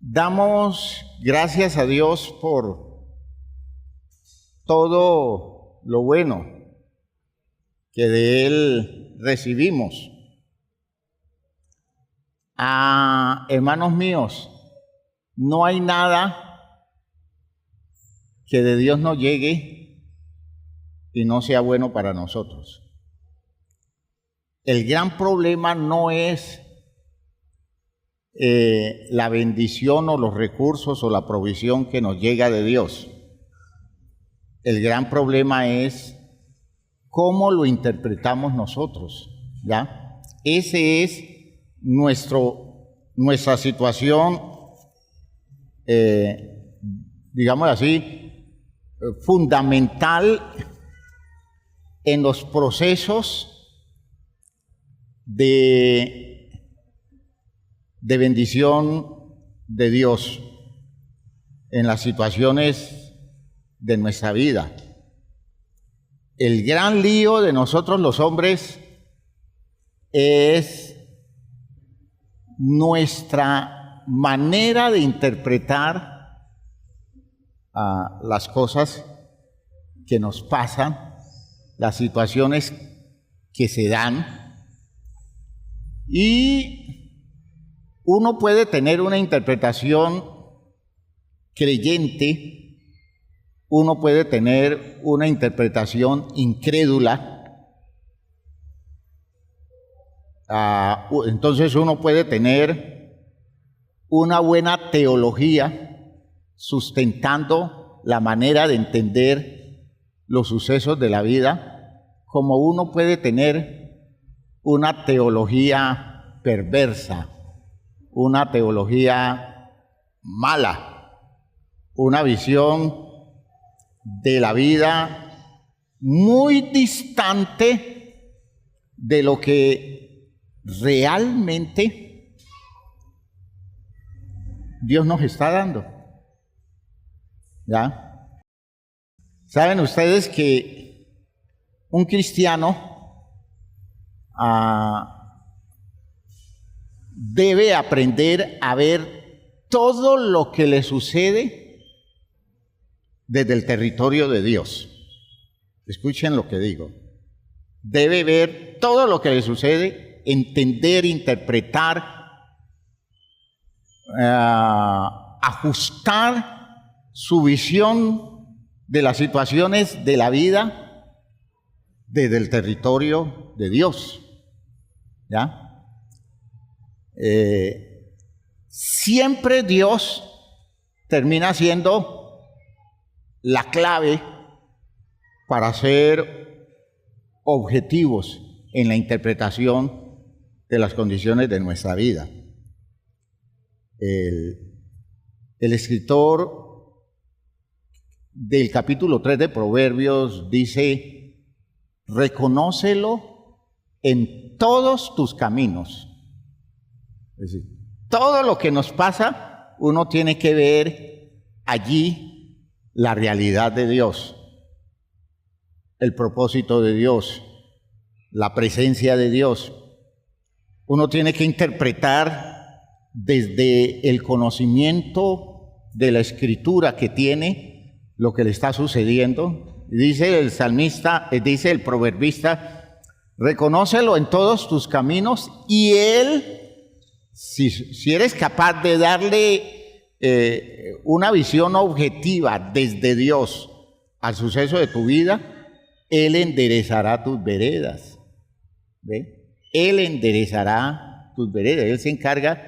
Damos gracias a Dios por todo lo bueno que de Él recibimos. Hermanos míos, no hay nada que de Dios no llegue y no sea bueno para nosotros. El gran problema no es la bendición o los recursos o la provisión que nos llega de Dios. El gran problema es cómo lo interpretamos nosotros, ¿ya? Ese es nuestra situación, digamos así, fundamental en los procesos de bendición de Dios en las situaciones de nuestra vida. El gran lío de nosotros los hombres es nuestra manera de interpretar las cosas que nos pasan, las situaciones que se dan, y uno puede tener una interpretación creyente, uno puede tener una interpretación incrédula, entonces uno puede tener una buena teología sustentando la manera de entender los sucesos de la vida, como uno puede tener una teología perversa, una teología mala, una visión de la vida muy distante de lo que realmente Dios nos está dando. ¿Ya? Saben ustedes que un cristiano debe aprender a ver todo lo que le sucede desde el territorio de Dios. Escuchen lo que digo. Debe ver todo lo que le sucede, entender, interpretar, ajustar su visión de las situaciones de la vida desde el territorio de Dios. ¿Ya? Siempre Dios termina siendo la clave para ser objetivos en la interpretación de las condiciones de nuestra vida. El escritor del capítulo 3 de Proverbios dice: reconócelo en todos tus caminos. Es decir, todo lo que nos pasa, uno tiene que ver allí la realidad de Dios, el propósito de Dios, la presencia de Dios. Uno tiene que interpretar desde el conocimiento de la Escritura que tiene lo que le está sucediendo. Dice el salmista, dice el proverbista: reconócelo en todos tus caminos y Él, si eres capaz de darle una visión objetiva desde Dios al suceso de tu vida, Él enderezará tus veredas. ¿Ve? Él enderezará tus veredas. Él se encarga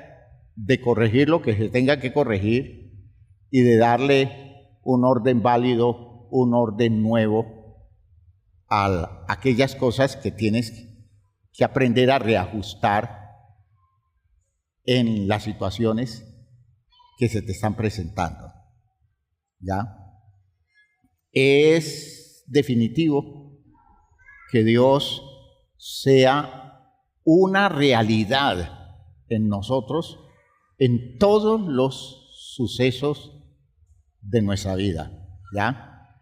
de corregir lo que se tenga que corregir y de darle un orden válido, un orden nuevo a aquellas cosas que tienes que aprender a reajustar en las situaciones que se te están presentando. ¿Ya? Es definitivo que Dios sea una realidad en nosotros en todos los sucesos de nuestra vida. ¿Ya?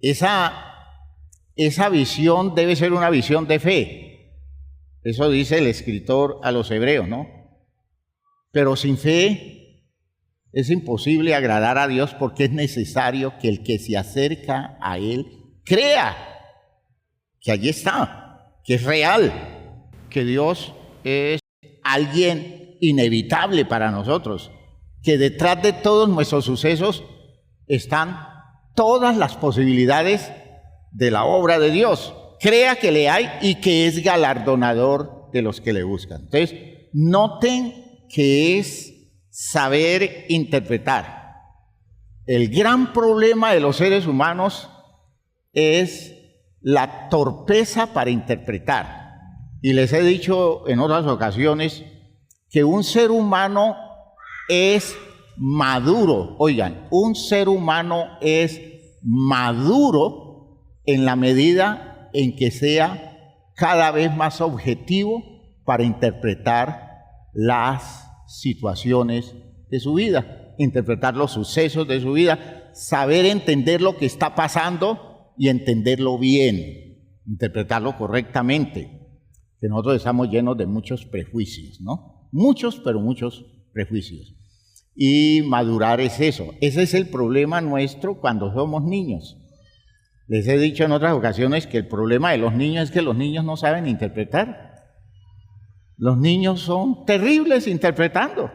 Esa visión debe ser una visión de fe. Eso dice el escritor a los hebreos, ¿no? Pero sin fe es imposible agradar a Dios, porque es necesario que el que se acerca a Él crea que allí está, que es real, que Dios es alguien inevitable para nosotros, que detrás de todos nuestros sucesos están todas las posibilidades de la obra de Dios. Crea que le hay y que es galardonador de los que le buscan. Entonces, noten que es saber interpretar. El gran problema de los seres humanos es la torpeza para interpretar. Y les he dicho en otras ocasiones que un ser humano es maduro. Oigan, un ser humano es maduro en la medida en que sea cada vez más objetivo para interpretar las situaciones de su vida, interpretar los sucesos de su vida, saber entender lo que está pasando y entenderlo bien, interpretarlo correctamente. Que nosotros estamos llenos de muchos prejuicios, ¿no? Muchos, pero muchos prejuicios. Y madurar es eso. Ese es el problema nuestro cuando somos niños. Les he dicho en otras ocasiones que el problema de los niños es que los niños no saben interpretar. Los niños son terribles interpretando,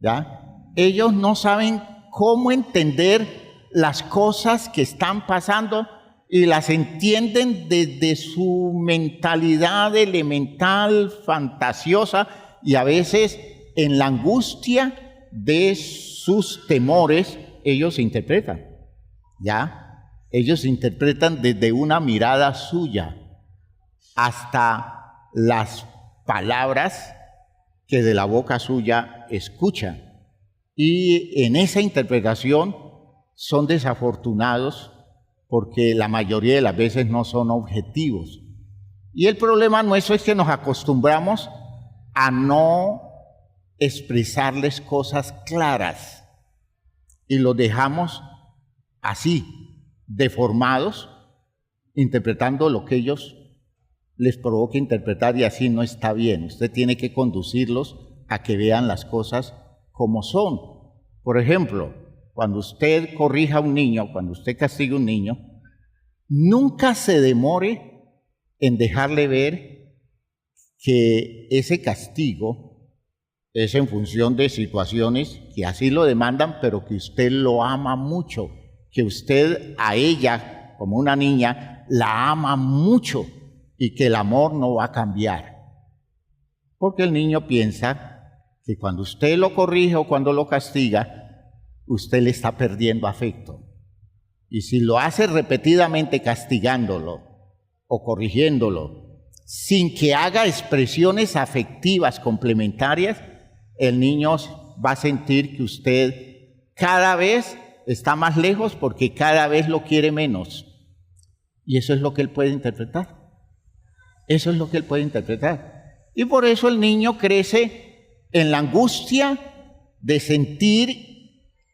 ¿ya? Ellos no saben cómo entender las cosas que están pasando y las entienden desde su mentalidad elemental, fantasiosa, y a veces en la angustia de sus temores ellos interpretan, ¿ya? Ellos interpretan desde una mirada suya hasta las palabras que de la boca suya escuchan. Y en esa interpretación son desafortunados porque la mayoría de las veces no son objetivos. Y el problema nuestro es que nos acostumbramos a no expresarles cosas claras y los dejamos así, deformados, interpretando lo que ellos les provoca interpretar, y así no está bien. Usted tiene que conducirlos a que vean las cosas como son. Por ejemplo, cuando usted corrija a un niño, cuando usted castiga a un niño, nunca se demore en dejarle ver que ese castigo es en función de situaciones que así lo demandan, pero que usted lo ama mucho, que usted a ella, como una niña, la ama mucho y que el amor no va a cambiar. Porque el niño piensa que cuando usted lo corrige o cuando lo castiga, usted le está perdiendo afecto. Y si lo hace repetidamente castigándolo o corrigiéndolo, sin que haga expresiones afectivas complementarias, el niño va a sentir que usted cada vez está más lejos porque cada vez lo quiere menos. Y eso es lo que él puede interpretar. Eso es lo que él puede interpretar. Y por eso el niño crece en la angustia de sentir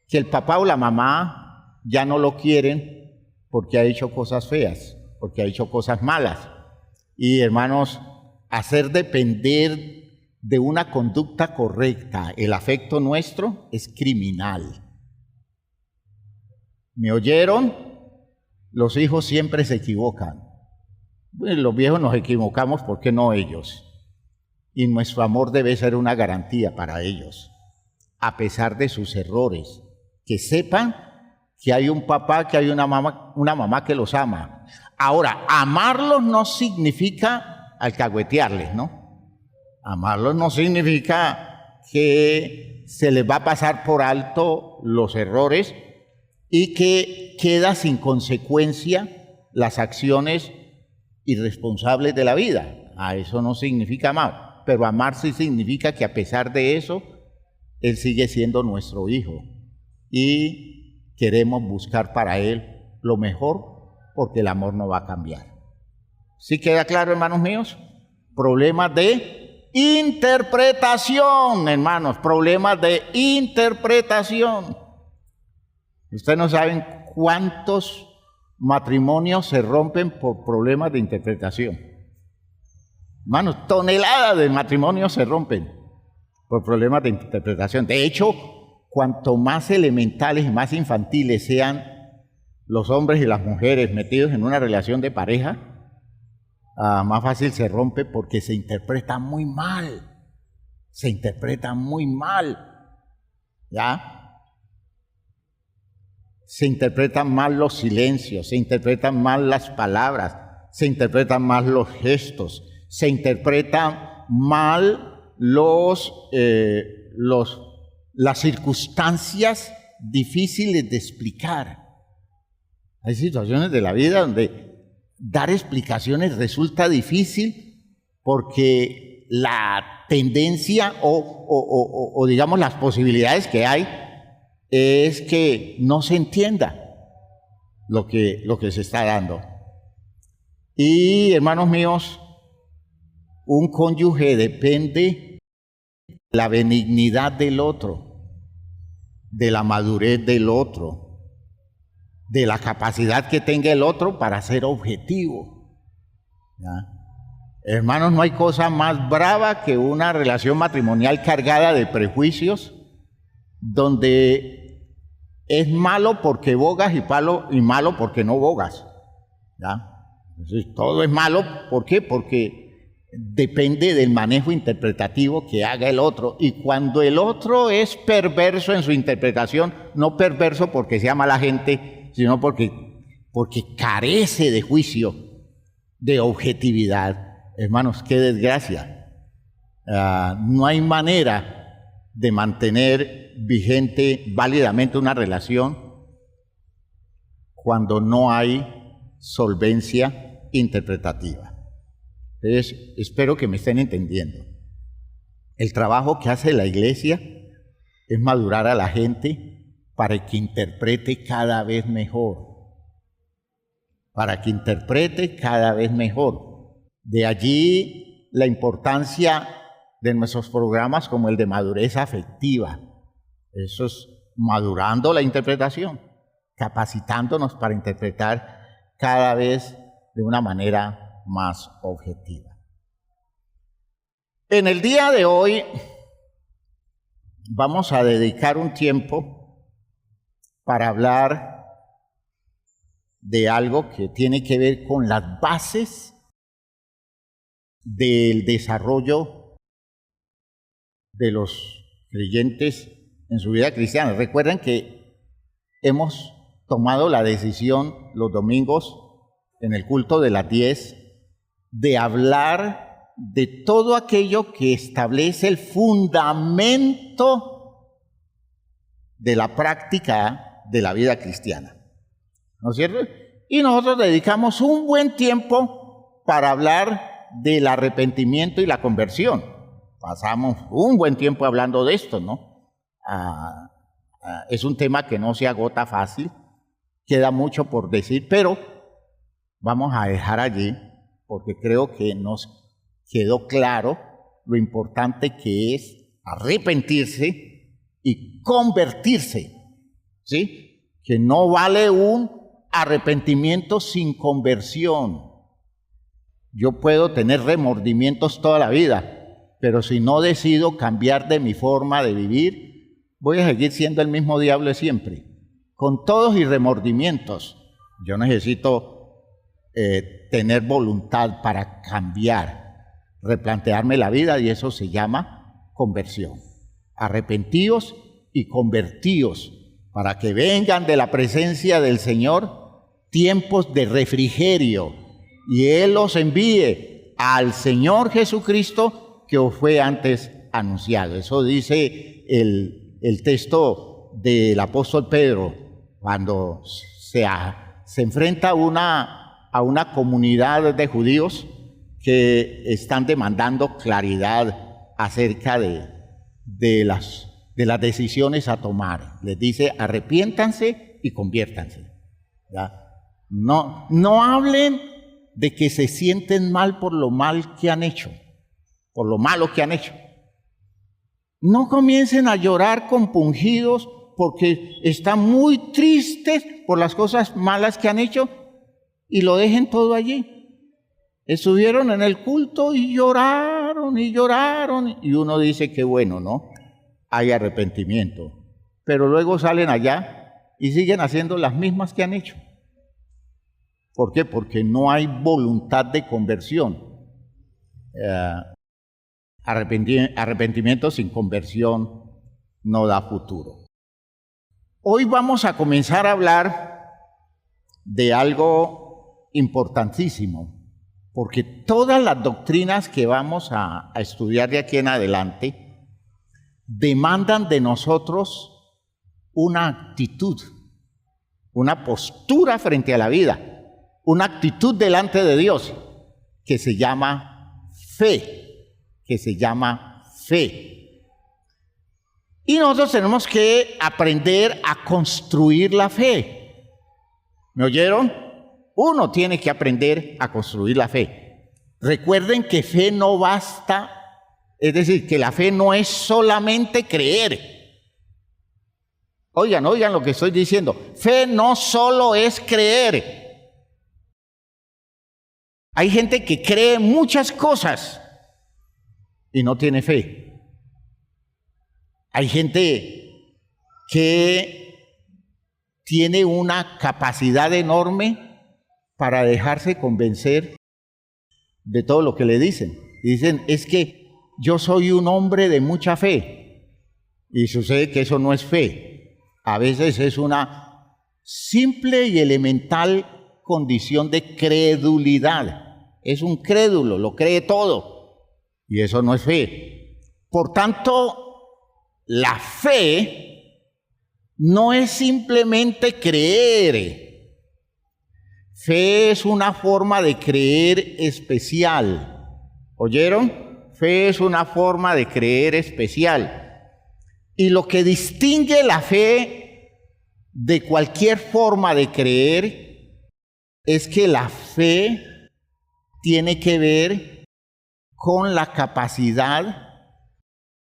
que el papá o la mamá ya no lo quieren porque ha hecho cosas feas, porque ha hecho cosas malas. Y hermanos, hacer depender de una conducta correcta el afecto nuestro es criminal. ¿Me oyeron? Los hijos siempre se equivocan. Los viejos nos equivocamos, ¿por qué no ellos? Y nuestro amor debe ser una garantía para ellos, a pesar de sus errores. Que sepan que hay un papá, que hay una mamá que los ama. Ahora, amarlos no significa alcahuetearles, ¿no? Amarlos no significa que se les va a pasar por alto los errores y que queda sin consecuencia las acciones irresponsables de la vida. Eso no significa amar, pero amar sí significa que a pesar de eso, Él sigue siendo nuestro hijo y queremos buscar para Él lo mejor, porque el amor no va a cambiar. ¿Sí queda claro, hermanos míos? Problemas de interpretación, hermanos, problemas de interpretación. Ustedes no saben cuántos matrimonios se rompen por problemas de interpretación. Hermanos, toneladas de matrimonios se rompen por problemas de interpretación. De hecho, cuanto más elementales y más infantiles sean los hombres y las mujeres metidos en una relación de pareja, más fácil se rompe porque se interpreta muy mal. Se interpreta muy mal. ¿Ya? Se interpretan mal los silencios, se interpretan mal las palabras, se interpretan mal los gestos, se interpretan mal las circunstancias difíciles de explicar. Hay situaciones de la vida donde dar explicaciones resulta difícil porque la tendencia o digamos las posibilidades que hay es que no se entienda lo que se está dando. Y hermanos míos, un cónyuge depende de la benignidad del otro, de la madurez del otro, de la capacidad que tenga el otro para ser objetivo. ¿Ya? Hermanos, no hay cosa más brava que una relación matrimonial cargada de prejuicios, donde es malo porque bogas y malo porque no bogas. ¿Ya? Entonces, todo es malo, ¿por qué? Porque depende del manejo interpretativo que haga el otro. Y cuando el otro es perverso en su interpretación, no perverso porque sea mala gente, sino porque carece de juicio, de objetividad. Hermanos, qué desgracia. No hay manera de mantener vigente válidamente una relación cuando no hay solvencia interpretativa. Entonces, espero que me estén entendiendo. El trabajo que hace la iglesia es madurar a la gente para que interprete cada vez mejor. Para que interprete cada vez mejor. De allí la importancia de nuestros programas como el de madurez afectiva. Eso es madurando la interpretación, capacitándonos para interpretar cada vez de una manera más objetiva. En el día de hoy vamos a dedicar un tiempo para hablar de algo que tiene que ver con las bases del desarrollo de los creyentes en su vida cristiana. Recuerden que hemos tomado la decisión los domingos en el culto de las 10 de hablar de todo aquello que establece el fundamento de la práctica de la vida cristiana, ¿no es cierto? Y nosotros dedicamos un buen tiempo para hablar del arrepentimiento y la conversión. Pasamos un buen tiempo hablando de esto, ¿no? Es un tema que no se agota fácil, queda mucho por decir, pero vamos a dejar allí porque creo que nos quedó claro lo importante que es arrepentirse y convertirse, ¿sí? Que no vale un arrepentimiento sin conversión. Yo puedo tener remordimientos toda la vida, pero si no decido cambiar de mi forma de vivir, voy a seguir siendo el mismo diablo de siempre, con todos y remordimientos. Yo necesito tener voluntad para cambiar, replantearme la vida, y eso se llama conversión. Arrepentíos y convertíos para que vengan de la presencia del Señor tiempos de refrigerio y Él los envíe al Señor Jesucristo que os fue antes anunciado. Eso dice el texto del apóstol Pedro cuando se enfrenta a una comunidad de judíos que están demandando claridad acerca de las decisiones a tomar. Les dice: arrepiéntanse y conviértanse. ¿Ya? No hablen de que se sienten mal por lo mal que han hecho, por lo malo que han hecho. No comiencen a llorar compungidos porque están muy tristes por las cosas malas que han hecho y lo dejen todo allí. Estuvieron en el culto y lloraron lloraron y lloraron. Y uno dice que bueno, ¿no? Hay arrepentimiento. Pero luego salen allá y siguen haciendo las mismas que han hecho. ¿Por qué? Porque no hay voluntad de conversión. Arrepentimiento sin conversión no da futuro. Hoy vamos a comenzar a hablar de algo importantísimo, porque todas las doctrinas que vamos a estudiar de aquí en adelante demandan de nosotros una actitud, una postura frente a la vida, una actitud delante de Dios que se llama fe, Y nosotros tenemos que aprender a construir la fe. ¿Me oyeron? Uno tiene que aprender a construir la fe. Recuerden que fe no basta, es decir, que la fe no es solamente creer. Oigan lo que estoy diciendo. Fe no solo es creer. Hay gente que cree muchas cosas y no tiene fe. Hay gente que tiene una capacidad enorme para dejarse convencer de todo lo que le dicen. Y dicen, es que yo soy un hombre de mucha fe. Y sucede que eso no es fe. A veces es una simple y elemental condición de credulidad. Es un crédulo, lo cree todo. Y eso no es fe. Por tanto, la fe no es simplemente creer. Fe es una forma de creer especial. ¿Oyeron? Fe es una forma de creer especial. Y lo que distingue la fe de cualquier forma de creer es que la fe tiene que ver con la capacidad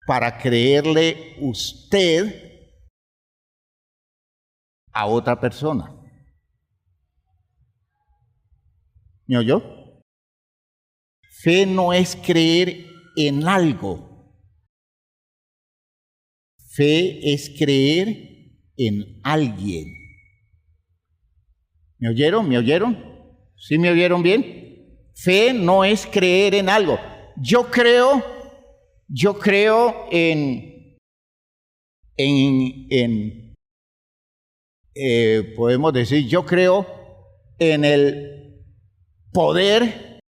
para creerle usted a otra persona. ¿Me oyó? Fe no es creer en algo. Fe es creer en alguien. ¿Me oyeron? ¿Me oyeron? ¿Sí me oyeron bien? Fe no es creer en algo. Yo creo podemos decir, yo creo en el poder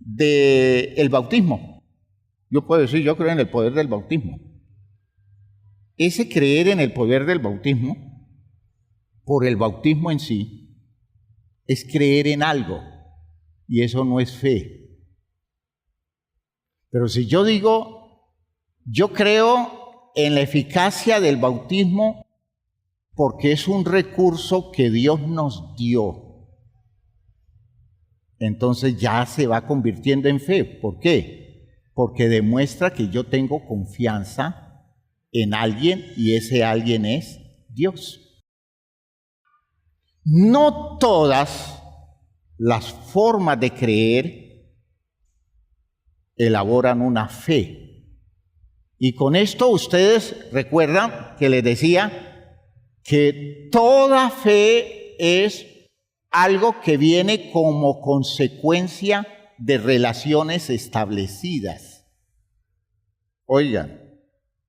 del bautismo. Yo puedo decir, yo creo en el poder del bautismo. Ese creer en el poder del bautismo, por el bautismo en sí, es creer en algo, y eso no es fe. Pero si yo digo, yo creo en la eficacia del bautismo porque es un recurso que Dios nos dio, entonces ya se va convirtiendo en fe. ¿Por qué? Porque demuestra que yo tengo confianza en alguien y ese alguien es Dios. No todas las formas de creer elaboran una fe. Y con esto ustedes recuerdan que les decía que toda fe es algo que viene como consecuencia de relaciones establecidas. Oigan,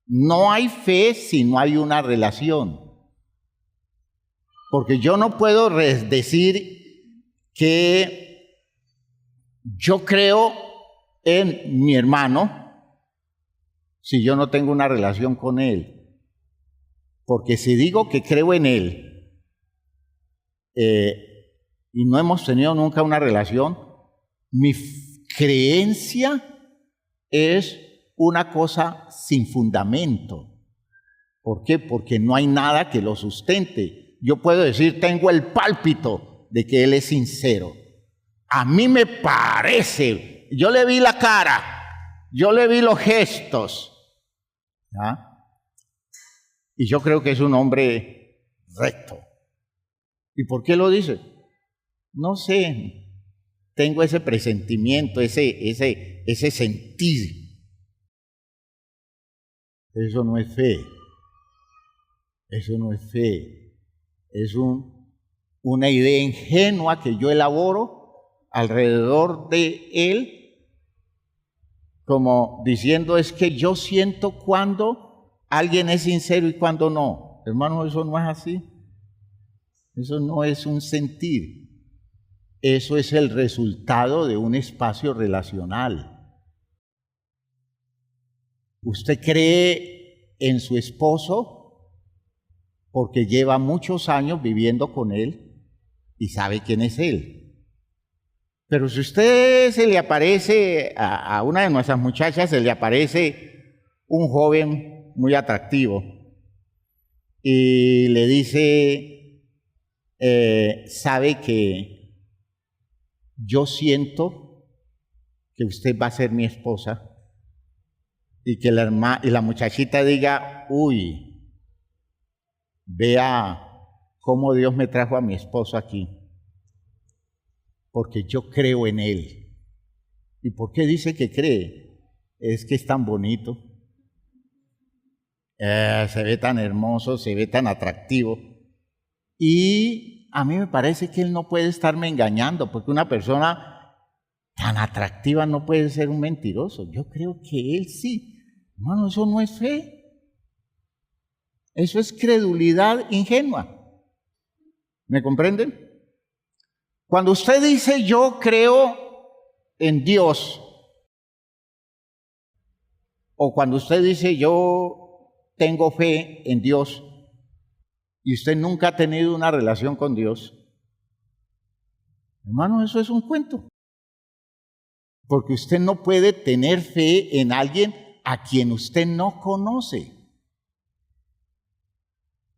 no hay fe si no hay una relación. Porque yo no puedo decir que yo creo en mi hermano si yo no tengo una relación con él. Porque si digo que creo en él y no hemos tenido nunca una relación, mi creencia es una cosa sin fundamento. ¿Por qué? Porque no hay nada que lo sustente. Yo puedo decir, tengo el pálpito de que él es sincero. A mí me parece, yo le vi la cara, yo le vi los gestos, ¿ya? Y yo creo que es un hombre recto. ¿Y por qué lo dice? No sé, tengo ese presentimiento, ese sentir. Eso no es fe. Eso no es fe. Es una idea ingenua que yo elaboro alrededor de él, como diciendo, es que yo siento cuando alguien es sincero y cuando no. Hermano, eso no es así. Eso no es un sentir. Eso es el resultado de un espacio relacional. Usted cree en su esposo porque lleva muchos años viviendo con él y sabe quién es él. Pero si usted se le aparece, a una de nuestras muchachas se le aparece un joven muy atractivo y le dice, sabe que yo siento que usted va a ser mi esposa, y que la muchachita diga, uy, vea cómo Dios me trajo a mi esposo aquí, porque yo creo en él. ¿Y por qué dice que cree? Es que es tan bonito, se ve tan hermoso, se ve tan atractivo, y a mí me parece que él no puede estarme engañando, porque una persona tan atractiva no puede ser un mentiroso. Yo creo que él sí. Hermano, eso no es fe. Eso es credulidad ingenua. ¿Me comprenden? Cuando usted dice yo creo en Dios, o cuando usted dice yo tengo fe en Dios, y usted nunca ha tenido una relación con Dios, hermano, eso es un cuento. Porque usted no puede tener fe en alguien a quien usted no conoce.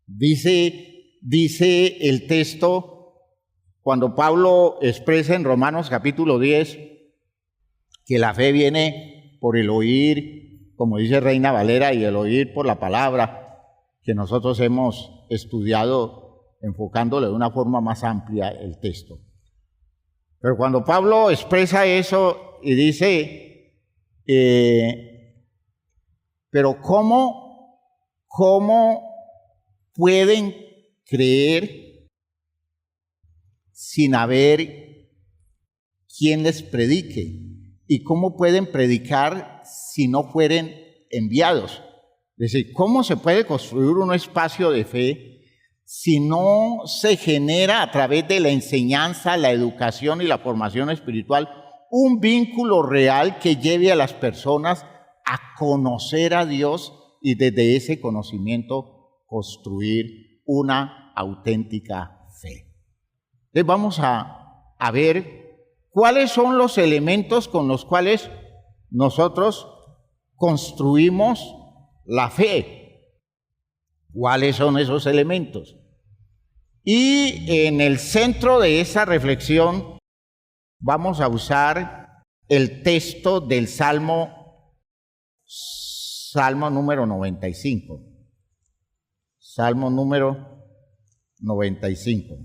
Dice el texto, cuando Pablo expresa en Romanos capítulo 10, que la fe viene por el oír, como dice Reina Valera, y el oír por la palabra, que nosotros hemos estudiado enfocándole de una forma más amplia el texto. Pero cuando Pablo expresa eso y dice, pero ¿cómo pueden creer sin haber quien les predique? ¿Y cómo pueden predicar si no fueren enviados? Es decir, ¿cómo se puede construir un espacio de fe si no se genera a través de la enseñanza, la educación y la formación espiritual un vínculo real que lleve a las personas a conocer a Dios y desde ese conocimiento construir una auténtica fe? Entonces vamos a ver cuáles son los elementos con los cuales nosotros construimos la fe. ¿Cuáles son esos elementos? Y en el centro de esa reflexión vamos a usar el texto del Salmo número 95. Salmo número 95.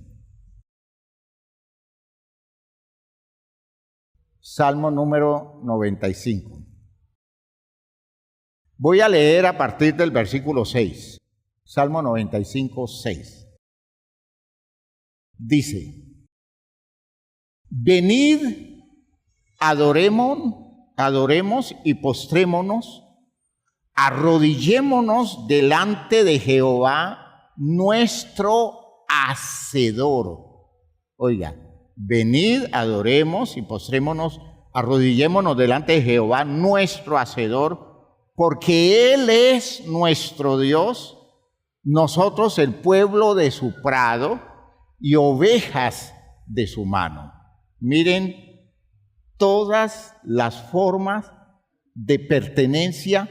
Salmo número 95. Voy a leer a partir del versículo 6. Salmo 95, 6. Dice: venid, adoremos y postrémonos, arrodillémonos delante de Jehová, nuestro Hacedor. Oiga, venid, adoremos y postrémonos, arrodillémonos delante de Jehová, nuestro Hacedor, porque Él es nuestro Dios, nosotros el pueblo de su prado y ovejas de su mano. Miren todas las formas de pertenencia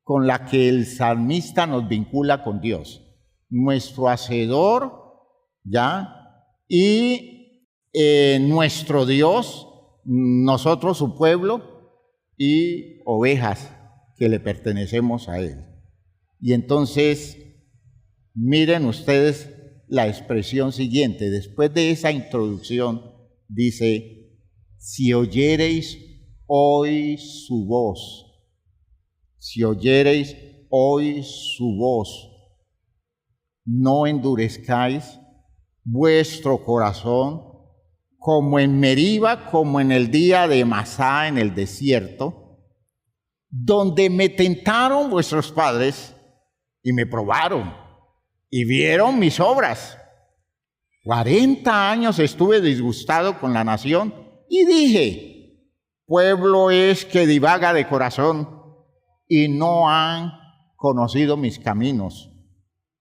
con la que el salmista nos vincula con Dios. Nuestro Hacedor, ¿ya? Y nuestro Dios, nosotros su pueblo y ovejas que le pertenecemos a Él. Y entonces, miren ustedes la expresión siguiente. Después de esa introducción, dice: si oyereis hoy su voz, si oyereis hoy su voz, no endurezcáis vuestro corazón como en Meriba, como en el día de Masá en el desierto, donde me tentaron vuestros padres y me probaron y vieron mis obras. 40 años estuve disgustado con la nación y dije, pueblo es que divaga de corazón y no han conocido mis caminos.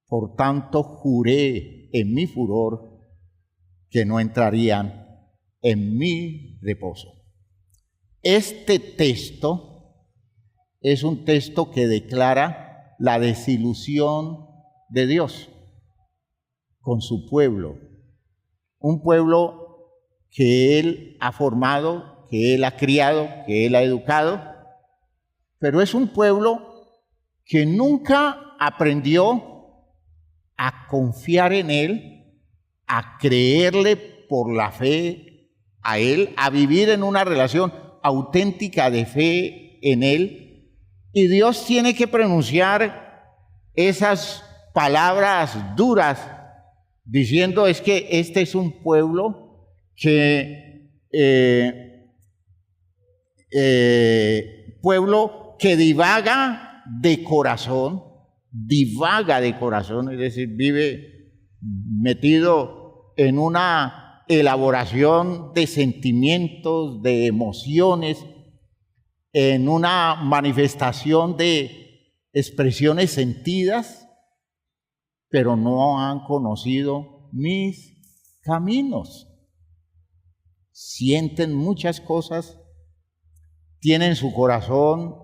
Por tanto, juré en mi furor que no entrarían en mi reposo. Este texto es un texto que declara la desilusión de Dios con su pueblo. Un pueblo que Él ha formado, que Él ha criado, que Él ha educado, pero es un pueblo que nunca aprendió a confiar en Él, a creerle por la fe a Él, a vivir en una relación auténtica de fe en Él. Y Dios tiene que pronunciar esas palabras duras, diciendo es que este es un pueblo que divaga de corazón, es decir, vive metido en una elaboración de sentimientos, de emociones, en una manifestación de expresiones sentidas, pero no han conocido mis caminos. Sienten muchas cosas, tienen su corazón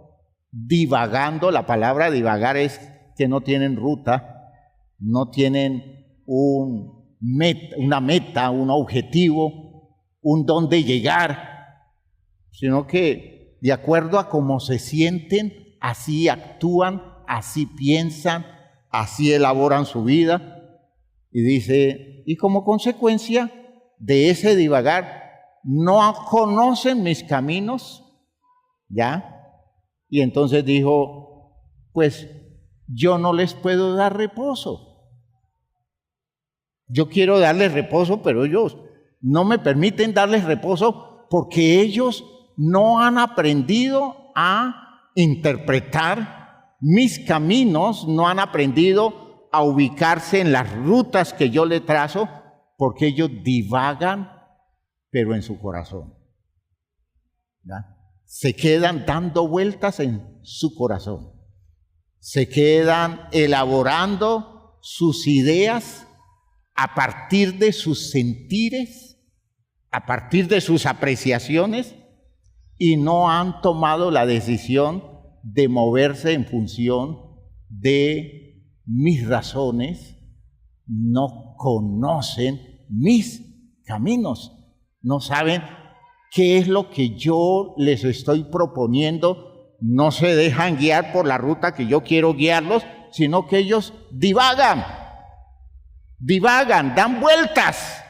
divagando. La palabra divagar es que no tienen ruta, no tienen una meta, un objetivo, un dónde llegar, sino que de acuerdo a cómo se sienten, así actúan, así piensan, así elaboran su vida. Y dice, y como consecuencia de ese divagar, no conocen mis caminos, ¿ya? Y entonces dijo, pues yo no les puedo dar reposo. Yo quiero darles reposo, pero ellos no me permiten darles reposo porque ellos no han aprendido a interpretar mis caminos, no han aprendido a ubicarse en las rutas que yo les trazo, porque ellos divagan, pero en su corazón, ¿ya? Se quedan dando vueltas en su corazón, se quedan elaborando sus ideas a partir de sus sentires, a partir de sus apreciaciones, y no han tomado la decisión de moverse en función de mis razones, no conocen mis caminos, no saben qué es lo que yo les estoy proponiendo, no se dejan guiar por la ruta que yo quiero guiarlos, sino que ellos divagan, dan vueltas.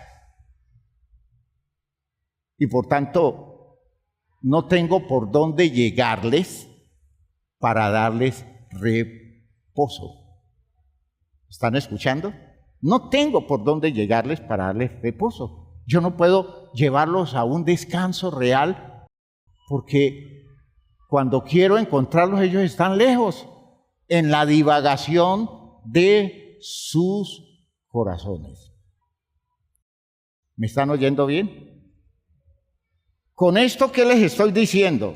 Y por tanto, no tengo por dónde llegarles para darles reposo. ¿Están escuchando? No tengo por dónde llegarles para darles reposo. Yo no puedo llevarlos a un descanso real porque cuando quiero encontrarlos ellos están lejos, en la divagación de sus corazones. ¿Me están oyendo bien? Con esto, ¿qué les estoy diciendo?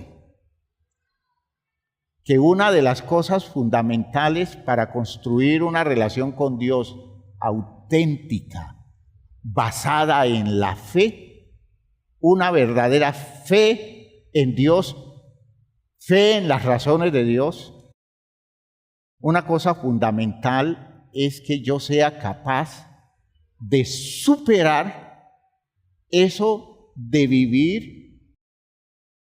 Que una de las cosas fundamentales para construir una relación con Dios auténtica, basada en la fe, una verdadera fe en Dios, fe en las razones de Dios, una cosa fundamental es que yo sea capaz de superar eso de vivir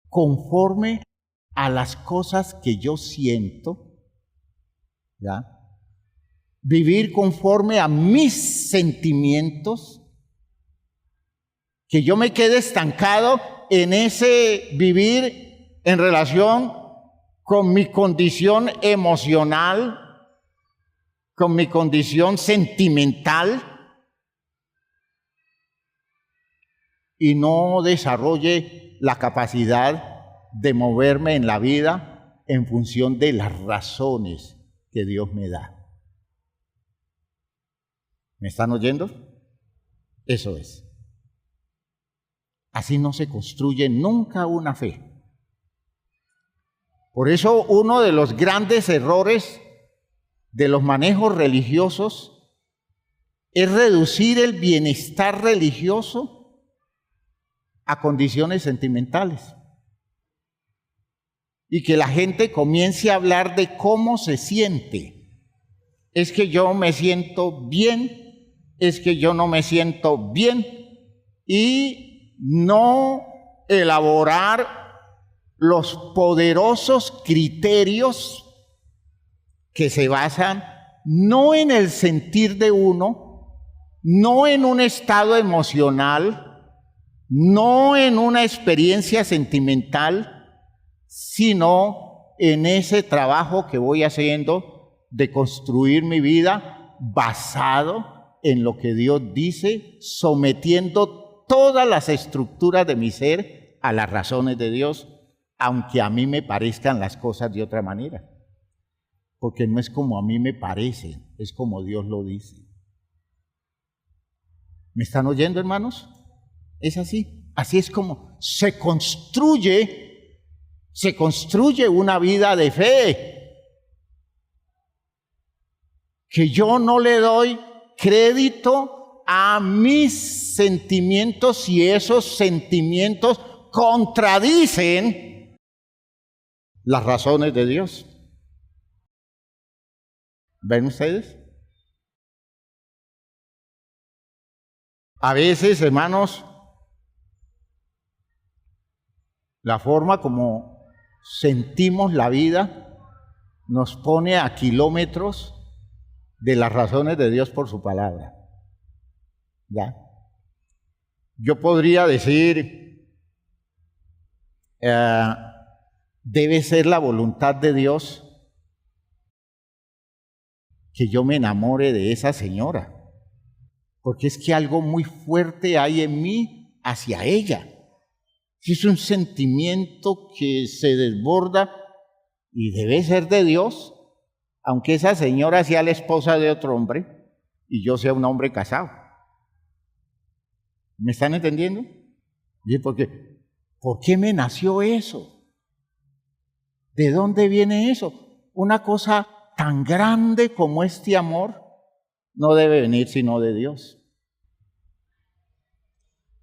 conforme a las cosas que yo siento, ¿ya? Vivir conforme a mis sentimientos, que yo me quede estancado en ese vivir en relación con mi condición emocional, con mi condición sentimental, y no desarrolle la capacidad de moverme en la vida en función de las razones que Dios me da. ¿Me están oyendo? Eso es. Así no se construye nunca una fe. Por eso uno de los grandes errores de los manejos religiosos es reducir el bienestar religioso a condiciones sentimentales. Y que la gente comience a hablar de cómo se siente. Es que yo me siento bien, es que yo no me siento bien, y no elaborar los poderosos criterios que se basan no en el sentir de uno, no en un estado emocional, no en una experiencia sentimental, sino en ese trabajo que voy haciendo de construir mi vida basado en lo que Dios dice, sometiendo todas las estructuras de mi ser a las razones de Dios, aunque a mí me parezcan las cosas de otra manera. Porque no es como a mí me parece, es como Dios lo dice. ¿Me están oyendo, hermanos? Es así. Así es como se construye una vida de fe. Que yo no le doy crédito a mis sentimientos y esos sentimientos contradicen las razones de Dios. ¿Ven ustedes? A veces, hermanos, la forma como sentimos la vida nos pone a kilómetros de las razones de Dios por su palabra. ¿Ya? Yo podría decir, debe ser la voluntad de Dios que yo me enamore de esa señora, porque es que algo muy fuerte hay en mí hacia ella. Es un sentimiento que se desborda y debe ser de Dios, aunque esa señora sea la esposa de otro hombre y yo sea un hombre casado. ¿Me están entendiendo? ¿Y por qué me nació eso? ¿De dónde viene eso? Una cosa tan grande como este amor no debe venir sino de Dios.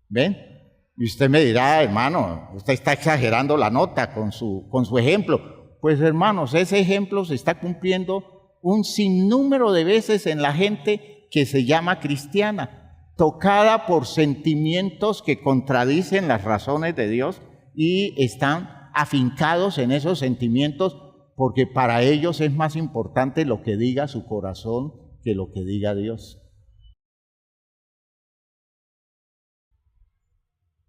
¿Ven? Y usted me dirá, hermano, usted está exagerando la nota con su ejemplo. Pues hermanos, ese ejemplo se está cumpliendo un sinnúmero de veces en la gente que se llama cristiana, tocada por sentimientos que contradicen las razones de Dios y están afincados en esos sentimientos porque para ellos es más importante lo que diga su corazón que lo que diga Dios.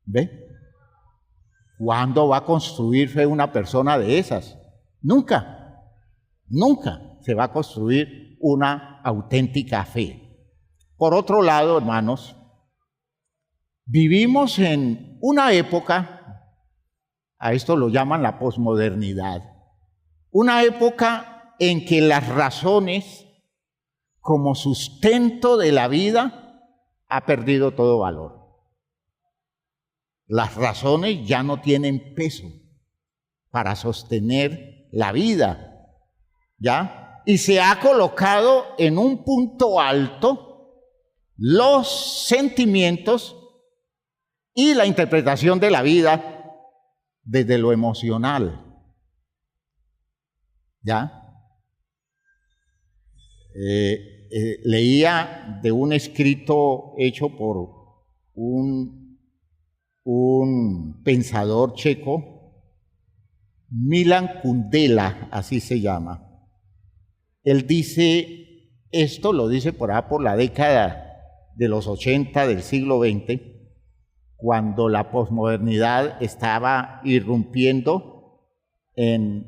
¿Ve? ¿Cuándo va a construir fe una persona de esas? Nunca, nunca se va a construir una auténtica fe. Por otro lado, hermanos, vivimos en una época, a esto lo llaman la posmodernidad, una época en que las razones como sustento de la vida ha perdido todo valor. Las razones ya no tienen peso para sostener la vida, ¿ya? Y se ha colocado en un punto alto los sentimientos y la interpretación de la vida desde lo emocional, ¿ya? Leía de un escrito hecho por un pensador checo, Milan Kundera, así se llama. Él dice, esto lo dice por la década de los 80 del siglo XX, cuando la posmodernidad estaba irrumpiendo en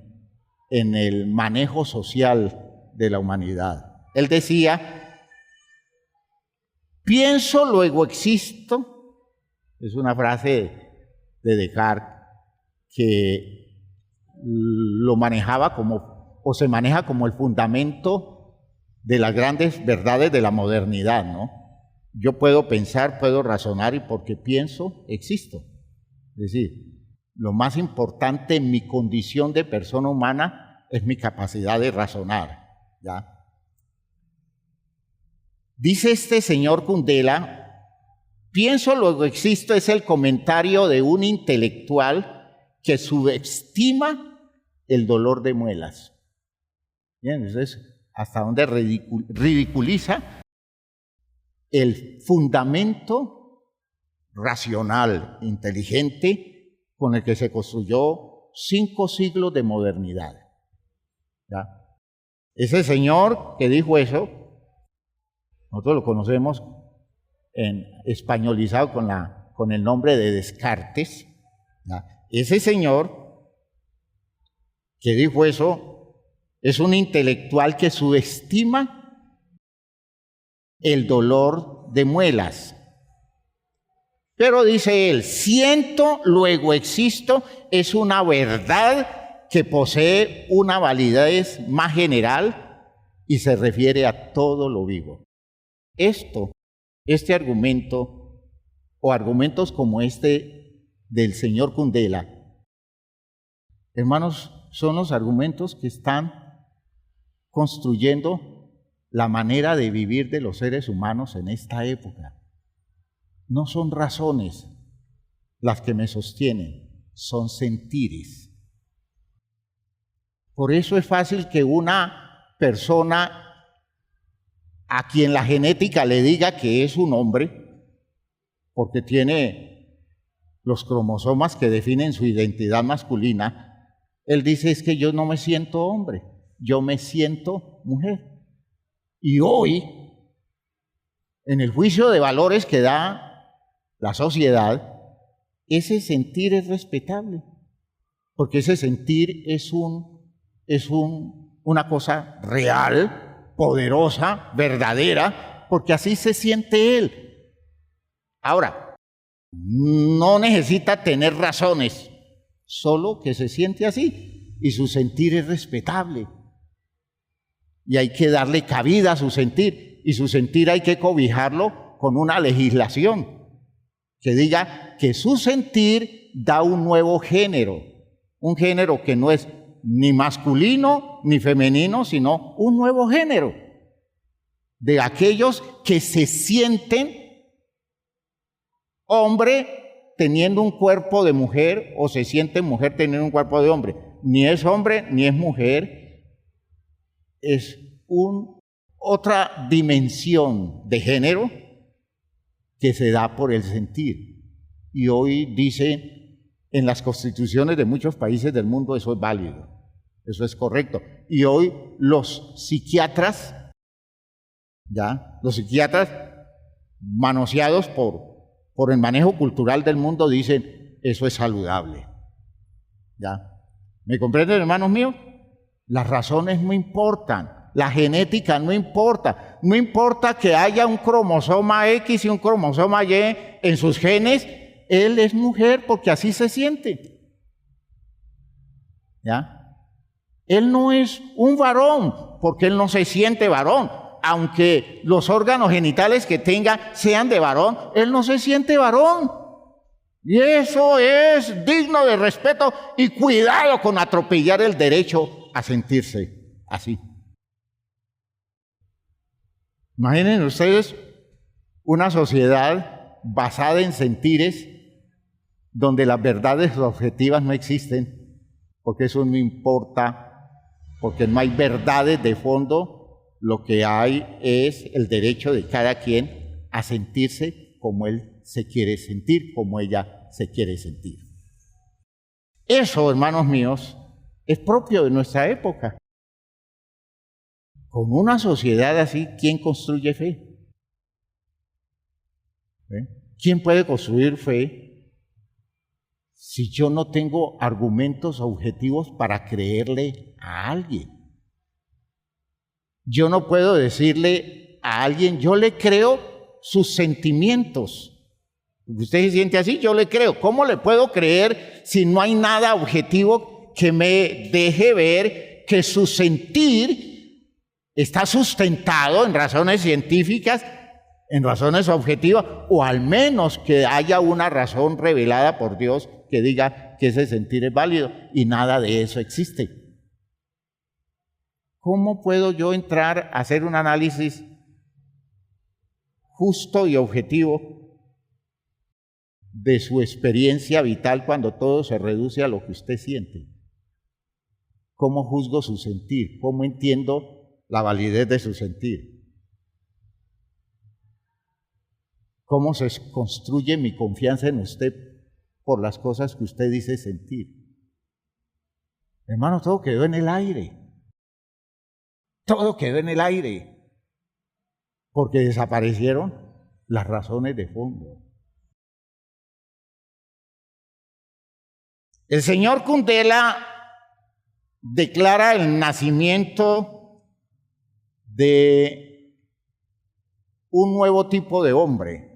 el manejo social de la humanidad. Él decía, pienso, luego existo. Es una frase de Descartes que lo manejaba como, o se maneja como el fundamento de las grandes verdades de la modernidad, ¿no? Yo puedo pensar, puedo razonar y porque pienso, existo. Es decir, lo más importante en mi condición de persona humana es mi capacidad de razonar, ¿ya? Dice este señor Kundera, pienso, luego existo, es el comentario de un intelectual que subestima el dolor de muelas. Bien, entonces, hasta donde ridiculiza el fundamento racional, inteligente, con el que se construyó 5 siglos de modernidad. ¿Ya? Ese señor que dijo eso, nosotros lo conocemos españolizado con el nombre de Descartes. ¿Ya? Ese señor que dijo eso es un intelectual que subestima el dolor de muelas. Pero dice él, siento, luego existo, es una verdad que posee una validez más general y se refiere a todo lo vivo. Este argumento, o argumentos como este del señor Kundera, hermanos, son los argumentos que están construyendo la manera de vivir de los seres humanos en esta época. No son razones las que me sostienen, son sentires. Por eso es fácil que una persona a quien la genética le diga que es un hombre, porque tiene los cromosomas que definen su identidad masculina, él dice, es que yo no me siento hombre, yo me siento mujer. Y hoy, en el juicio de valores que da la sociedad, ese sentir es respetable, porque ese sentir es una cosa real, poderosa, verdadera, porque así se siente él. Ahora, no necesita tener razones, solo que se siente así, y su sentir es respetable. Y hay que darle cabida a su sentir, y su sentir hay que cobijarlo con una legislación que diga que su sentir da un nuevo género, un género que no es ni masculino ni femenino, sino un nuevo género de aquellos que se sienten hombre teniendo un cuerpo de mujer o se siente mujer teniendo un cuerpo de hombre. Ni es hombre ni es mujer, es otra dimensión de género que se da por el sentir. Y hoy dice en las constituciones de muchos países del mundo eso es válido, eso es correcto. Y hoy los psiquiatras manoseados por el manejo cultural del mundo dicen eso es saludable. ¿Ya? ¿Me comprenden, hermanos míos? Las razones no importan. La genética no importa. No importa que haya un cromosoma X y un cromosoma Y en sus genes. Él es mujer porque así se siente. ¿Ya? Él no es un varón porque él no se siente varón. Aunque los órganos genitales que tenga sean de varón, él no se siente varón. Y eso es digno de respeto y cuidado con atropellar el derecho a sentirse así. Imaginen ustedes una sociedad basada en sentires donde las verdades objetivas no existen, porque eso no importa, porque no hay verdades de fondo, lo que hay es el derecho de cada quien a sentirse como él se quiere sentir, como ella se quiere sentir. Eso, hermanos míos, es propio de nuestra época. Con una sociedad así, ¿quién construye fe? ¿quién puede construir fe si yo no tengo argumentos objetivos para creerle a alguien? Yo no puedo decirle a alguien, yo le creo sus sentimientos. Usted se siente así, yo le creo. ¿Cómo le puedo creer si no hay nada objetivo que me deje ver que su sentir está sustentado en razones científicas, en razones objetivas, o al menos que haya una razón revelada por Dios que diga que ese sentir es válido? Y nada de eso existe. ¿Cómo puedo yo entrar a hacer un análisis justo y objetivo de su experiencia vital cuando todo se reduce a lo que usted siente? ¿Cómo juzgo su sentir? ¿Cómo entiendo la validez de su sentir? ¿Cómo se construye mi confianza en usted por las cosas que usted dice sentir? Hermano, todo quedó en el aire. Todo quedó en el aire. Porque desaparecieron las razones de fondo. El señor Kundera declara el nacimiento de un nuevo tipo de hombre.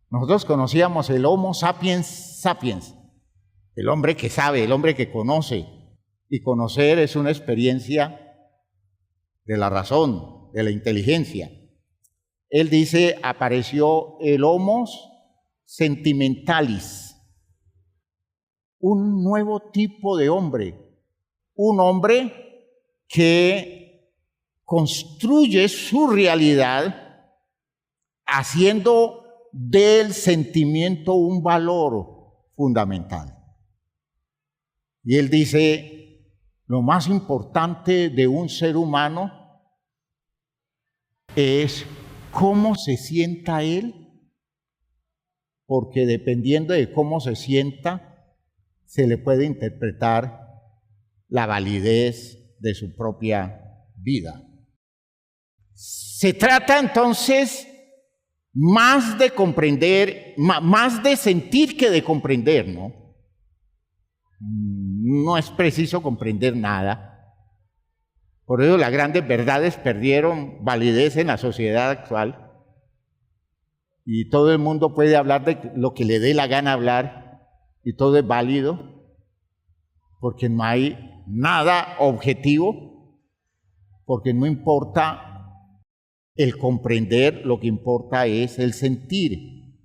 Nosotros conocíamos el Homo sapiens sapiens, el hombre que sabe, el hombre que conoce. Y conocer es una experiencia de la razón, de la inteligencia. Él dice, apareció el Homo sentimentalis, un nuevo tipo de hombre, un hombre que construye su realidad haciendo del sentimiento un valor fundamental. Y él dice, lo más importante de un ser humano es cómo se sienta él, porque dependiendo de cómo se sienta, se le puede interpretar la validez de su propia vida. Se trata entonces más de comprender, más de sentir que de comprender, ¿no? No es preciso comprender nada. Por eso las grandes verdades perdieron validez en la sociedad actual. Y todo el mundo puede hablar de lo que le dé la gana hablar. Y todo es válido, porque no hay nada objetivo, porque no importa el comprender, lo que importa es el sentir.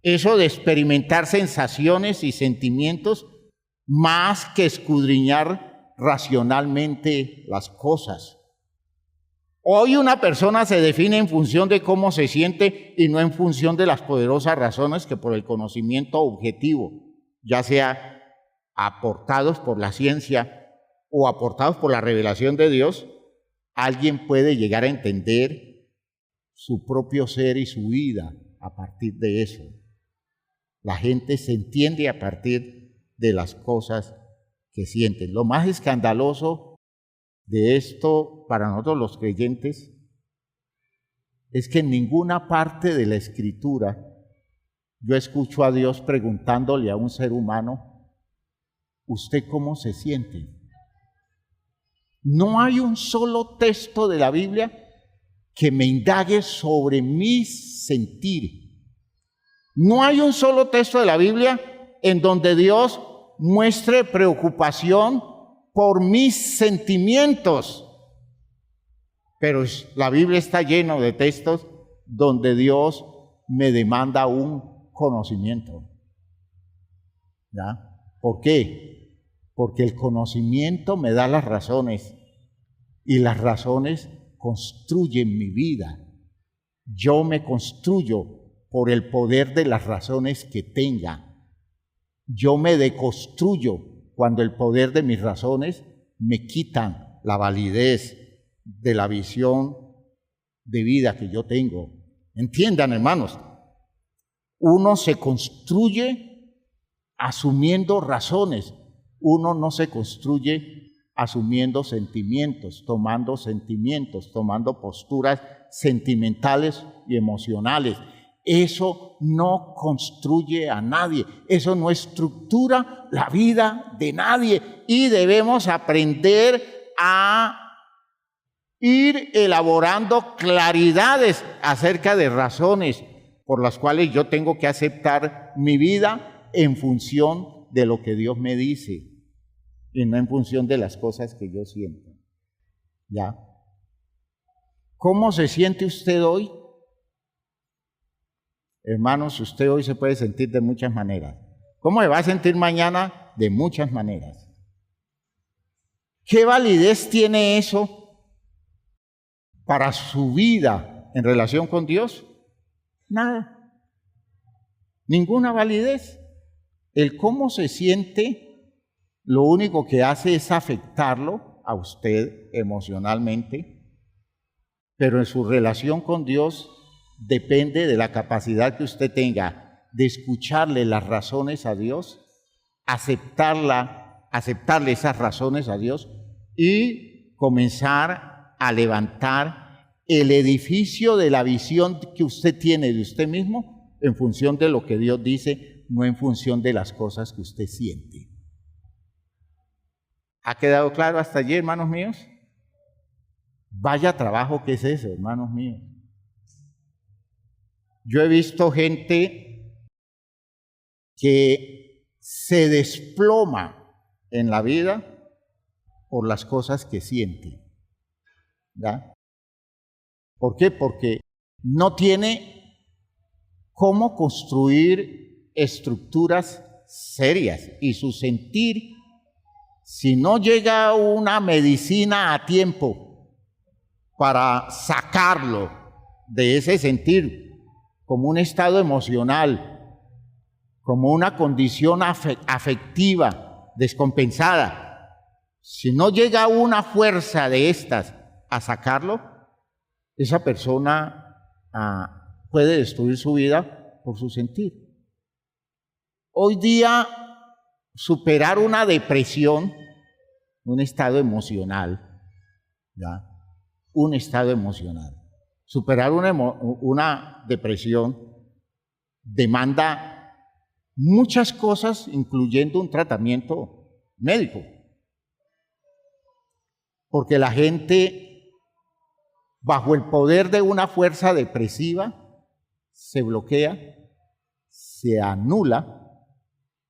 Eso de experimentar sensaciones y sentimientos más que escudriñar racionalmente las cosas. Hoy una persona se define en función de cómo se siente y no en función de las poderosas razones que por el conocimiento objetivo, ya sea aportados por la ciencia o aportados por la revelación de Dios, alguien puede llegar a entender su propio ser y su vida a partir de eso. La gente se entiende a partir de las cosas que sienten. Lo más escandaloso de esto para nosotros los creyentes es que en ninguna parte de la Escritura yo escucho a Dios preguntándole a un ser humano, ¿usted cómo se siente? No hay un solo texto de la Biblia que me indague sobre mi sentir. No hay un solo texto de la Biblia en donde Dios muestre preocupación por mis sentimientos. Pero la Biblia está llena de textos donde Dios me demanda un conocimiento. ¿Ya? ¿Por qué? Porque el conocimiento me da las razones y las razones construyen mi vida. Yo me construyo por el poder de las razones que tenga. Yo me deconstruyo cuando el poder de mis razones me quitan la validez de la visión de vida que yo tengo. Entiendan, hermanos, uno se construye asumiendo razones, uno no se construye asumiendo sentimientos, tomando posturas sentimentales y emocionales. eso no construye a nadie, eso no estructura la vida de nadie y debemos aprender a ir elaborando claridades acerca de razones por las cuales yo tengo que aceptar mi vida en función de lo que Dios me dice y no en función de las cosas que yo siento. ¿Ya? ¿Cómo se siente usted hoy? Hermanos, usted hoy se puede sentir de muchas maneras. ¿Cómo se va a sentir mañana? De muchas maneras. ¿Qué validez tiene eso para su vida en relación con Dios? Nada. Ninguna validez. El cómo se siente, lo único que hace es afectarlo a usted emocionalmente, pero en su relación con Dios depende de la capacidad que usted tenga de escucharle las razones a Dios, aceptarle esas razones a Dios y comenzar a levantar el edificio de la visión que usted tiene de usted mismo en función de lo que Dios dice, no en función de las cosas que usted siente. ¿Ha quedado claro hasta allí, hermanos míos? Vaya trabajo que es ese, hermanos míos. Yo he visto gente que se desploma en la vida por las cosas que siente. ¿Ya? ¿Por qué? Porque no tiene cómo construir estructuras serias y su sentir, si no llega una medicina a tiempo para sacarlo de ese sentir, como un estado emocional, como una condición afectiva descompensada. Si no llega una fuerza de estas a sacarlo, esa persona puede destruir su vida por su sentir. Hoy día, superar una depresión, un estado emocional, ¿ya? Un estado emocional. Superar una depresión demanda muchas cosas, incluyendo un tratamiento médico. Porque la gente, bajo el poder de una fuerza depresiva, se bloquea, se anula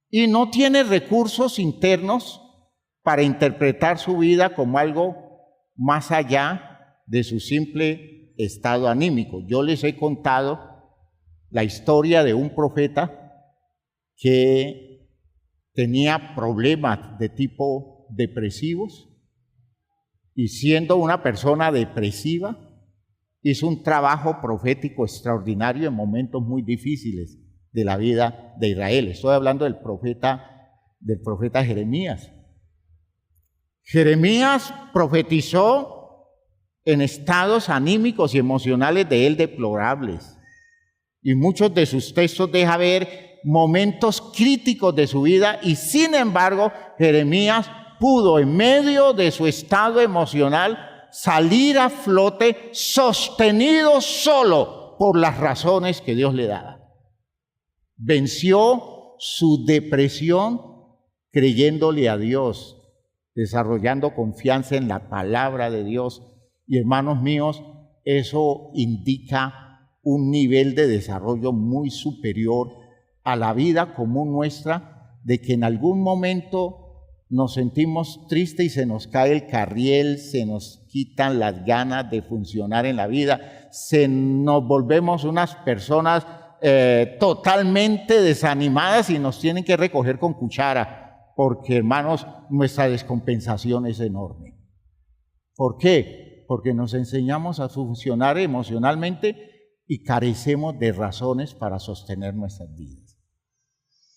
y no tiene recursos internos para interpretar su vida como algo más allá de su simple estado anímico. Yo les he contado la historia de un profeta que tenía problemas de tipo depresivos y siendo una persona depresiva hizo un trabajo profético extraordinario en momentos muy difíciles de la vida de Israel. Estoy hablando del profeta Jeremías. Jeremías profetizó en estados anímicos y emocionales de él deplorables. Y muchos de sus textos dejan ver momentos críticos de su vida y sin embargo Jeremías pudo en medio de su estado emocional salir a flote sostenido solo por las razones que Dios le daba. Venció su depresión creyéndole a Dios, desarrollando confianza en la palabra de Dios. Y hermanos míos, eso indica un nivel de desarrollo muy superior a la vida común nuestra, de que en algún momento nos sentimos tristes y se nos cae el carriel, se nos quitan las ganas de funcionar en la vida, nos volvemos unas personas totalmente desanimadas y nos tienen que recoger con cuchara, porque hermanos, nuestra descompensación es enorme. ¿Por qué? Porque nos enseñamos a funcionar emocionalmente y carecemos de razones para sostener nuestras vidas.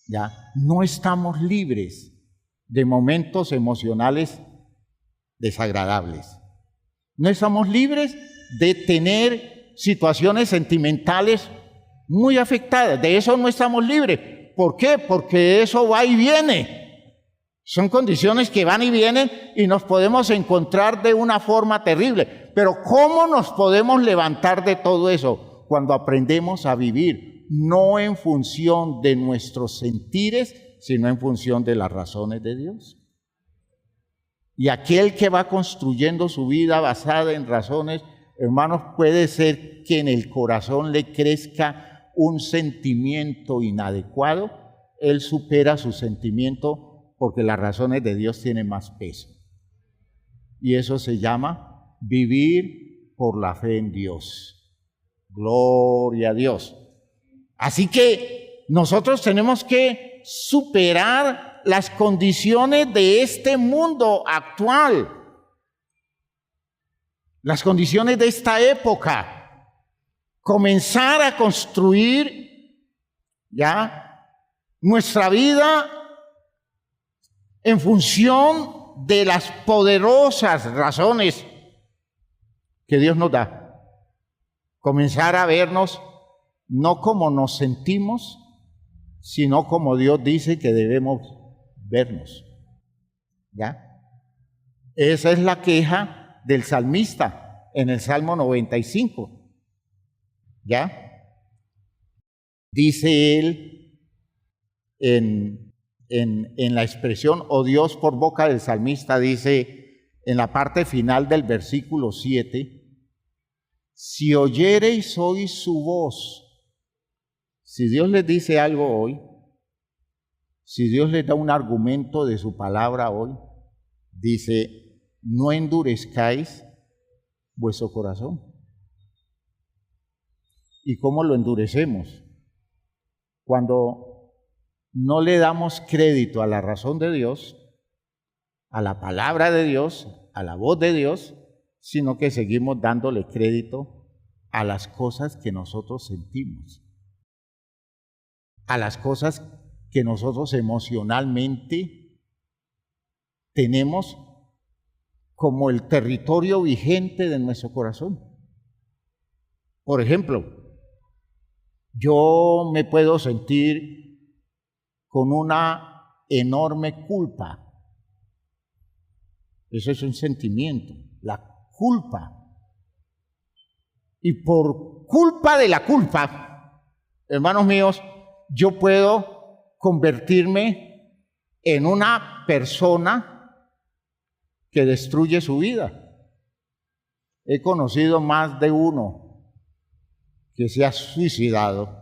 ¿Ya? No estamos libres de momentos emocionales desagradables. No estamos libres de tener situaciones sentimentales muy afectadas. De eso no estamos libres. ¿Por qué? Porque eso va y viene. Son condiciones que van y vienen y nos podemos encontrar de una forma terrible. Pero ¿cómo nos podemos levantar de todo eso? cuando aprendemos a vivir no en función de nuestros sentires, sino en función de las razones de Dios. Y aquel que va construyendo su vida basada en razones, hermanos, puede ser que en el corazón le crezca un sentimiento inadecuado. Él supera su sentimiento porque las razones de Dios tienen más peso. Y eso se llama vivir por la fe en Dios. Gloria a Dios. Así que nosotros tenemos que superar las condiciones de este mundo actual, las condiciones de esta época, comenzar a construir ya nuestra vida en función de las poderosas razones que Dios nos da. Comenzar a vernos no como nos sentimos, sino como Dios dice que debemos vernos. ¿Ya? Esa es la queja del salmista en el Salmo 95. ¿Ya? Dice él en la expresión, oh Dios, por boca del salmista, dice en la parte final del versículo 7, si oyereis hoy su voz. Si Dios les dice algo hoy, si Dios les da un argumento de su palabra hoy, dice, no endurezcáis vuestro corazón. ¿Y cómo lo endurecemos? Cuando no le damos crédito a la razón de Dios, a la palabra de Dios, a la voz de Dios, sino que seguimos dándole crédito a las cosas que nosotros sentimos, a las cosas que nosotros emocionalmente tenemos como el territorio vigente de nuestro corazón. Por ejemplo, yo me puedo sentir con una enorme culpa. Eso es un sentimiento, la culpa. Y por culpa de la culpa, hermanos míos, yo puedo convertirme en una persona que destruye su vida. He conocido más de uno que se ha suicidado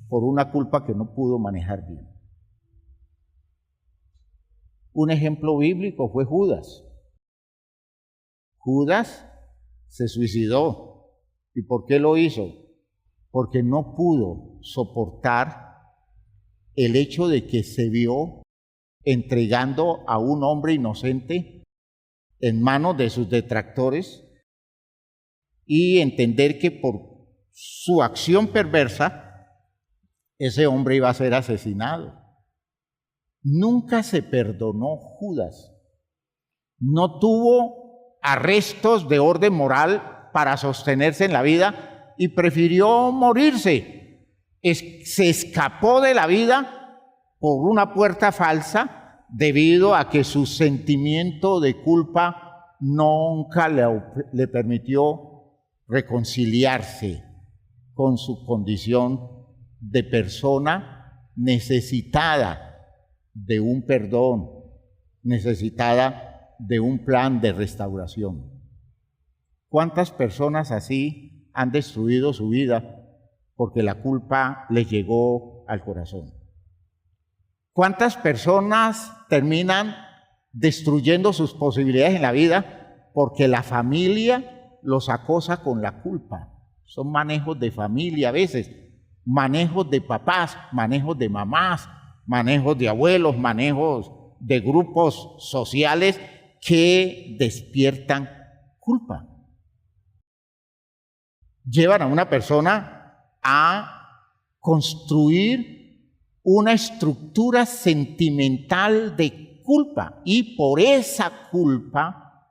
por una culpa que no pudo manejar bien. Un ejemplo bíblico fue Judas. Judas se suicidó. ¿Y por qué lo hizo? Porque no pudo soportar el hecho de que se vio entregando a un hombre inocente en manos de sus detractores y entender que por su acción perversa ese hombre iba a ser asesinado. Nunca se perdonó Judas. No tuvo arrestos de orden moral para sostenerse en la vida y prefirió morirse. Se escapó de la vida por una puerta falsa debido a que su sentimiento de culpa nunca le permitió reconciliarse con su condición de persona necesitada de un perdón, necesitada de un plan de restauración. ¿Cuántas personas así han destruido su vida porque la culpa les llegó al corazón? ¿Cuántas personas terminan destruyendo sus posibilidades en la vida porque la familia los acosa con la culpa? Son manejos de familia a veces, manejos de papás, manejos de mamás, manejos de abuelos, manejos de grupos sociales que despiertan culpa. Llevan a una persona a construir una estructura sentimental de culpa y por esa culpa,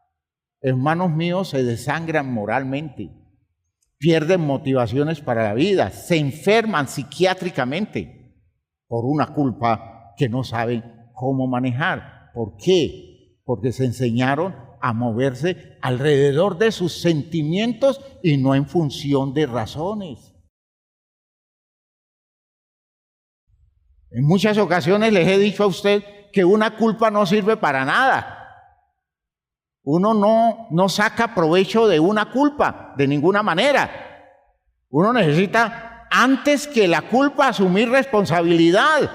hermanos míos, se desangran moralmente, pierden motivaciones para la vida, se enferman psiquiátricamente por una culpa que no saben cómo manejar. ¿Por qué? Porque se enseñaron a moverse alrededor de sus sentimientos y no en función de razones. En muchas ocasiones les he dicho a usted que una culpa no sirve para nada. Uno no saca provecho de una culpa, de ninguna manera. Uno necesita, antes que la culpa, asumir responsabilidad.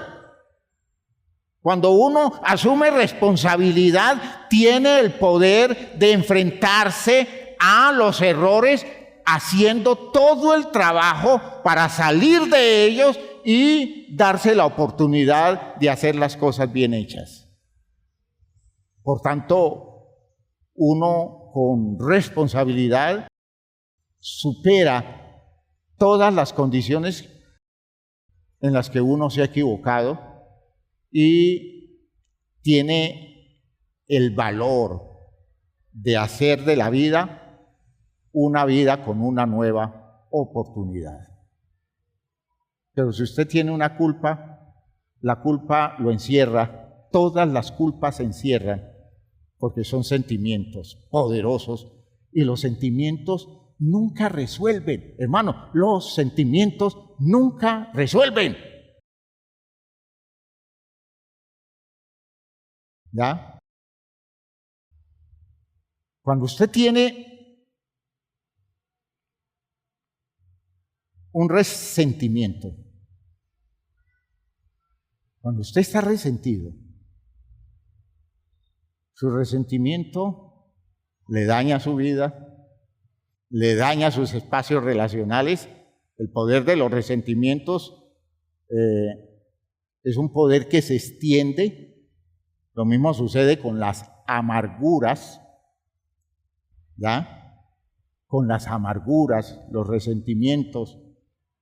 Cuando uno asume responsabilidad, tiene el poder de enfrentarse a los errores, haciendo todo el trabajo para salir de ellos y darse la oportunidad de hacer las cosas bien hechas. Por tanto, uno con responsabilidad supera todas las condiciones en las que uno se ha equivocado y tiene el valor de hacer de la vida una vida con una nueva oportunidad. Pero si usted tiene una culpa, la culpa lo encierra, todas las culpas se encierran, porque son sentimientos poderosos y los sentimientos nunca resuelven. Hermano, los sentimientos nunca resuelven. ¿Ya? Cuando usted tiene un resentimiento, cuando usted está resentido, su resentimiento le daña su vida, le daña sus espacios relacionales. El poder de los resentimientos es un poder que se extiende. Lo mismo sucede con las amarguras, ¿ya? Con las amarguras, los resentimientos,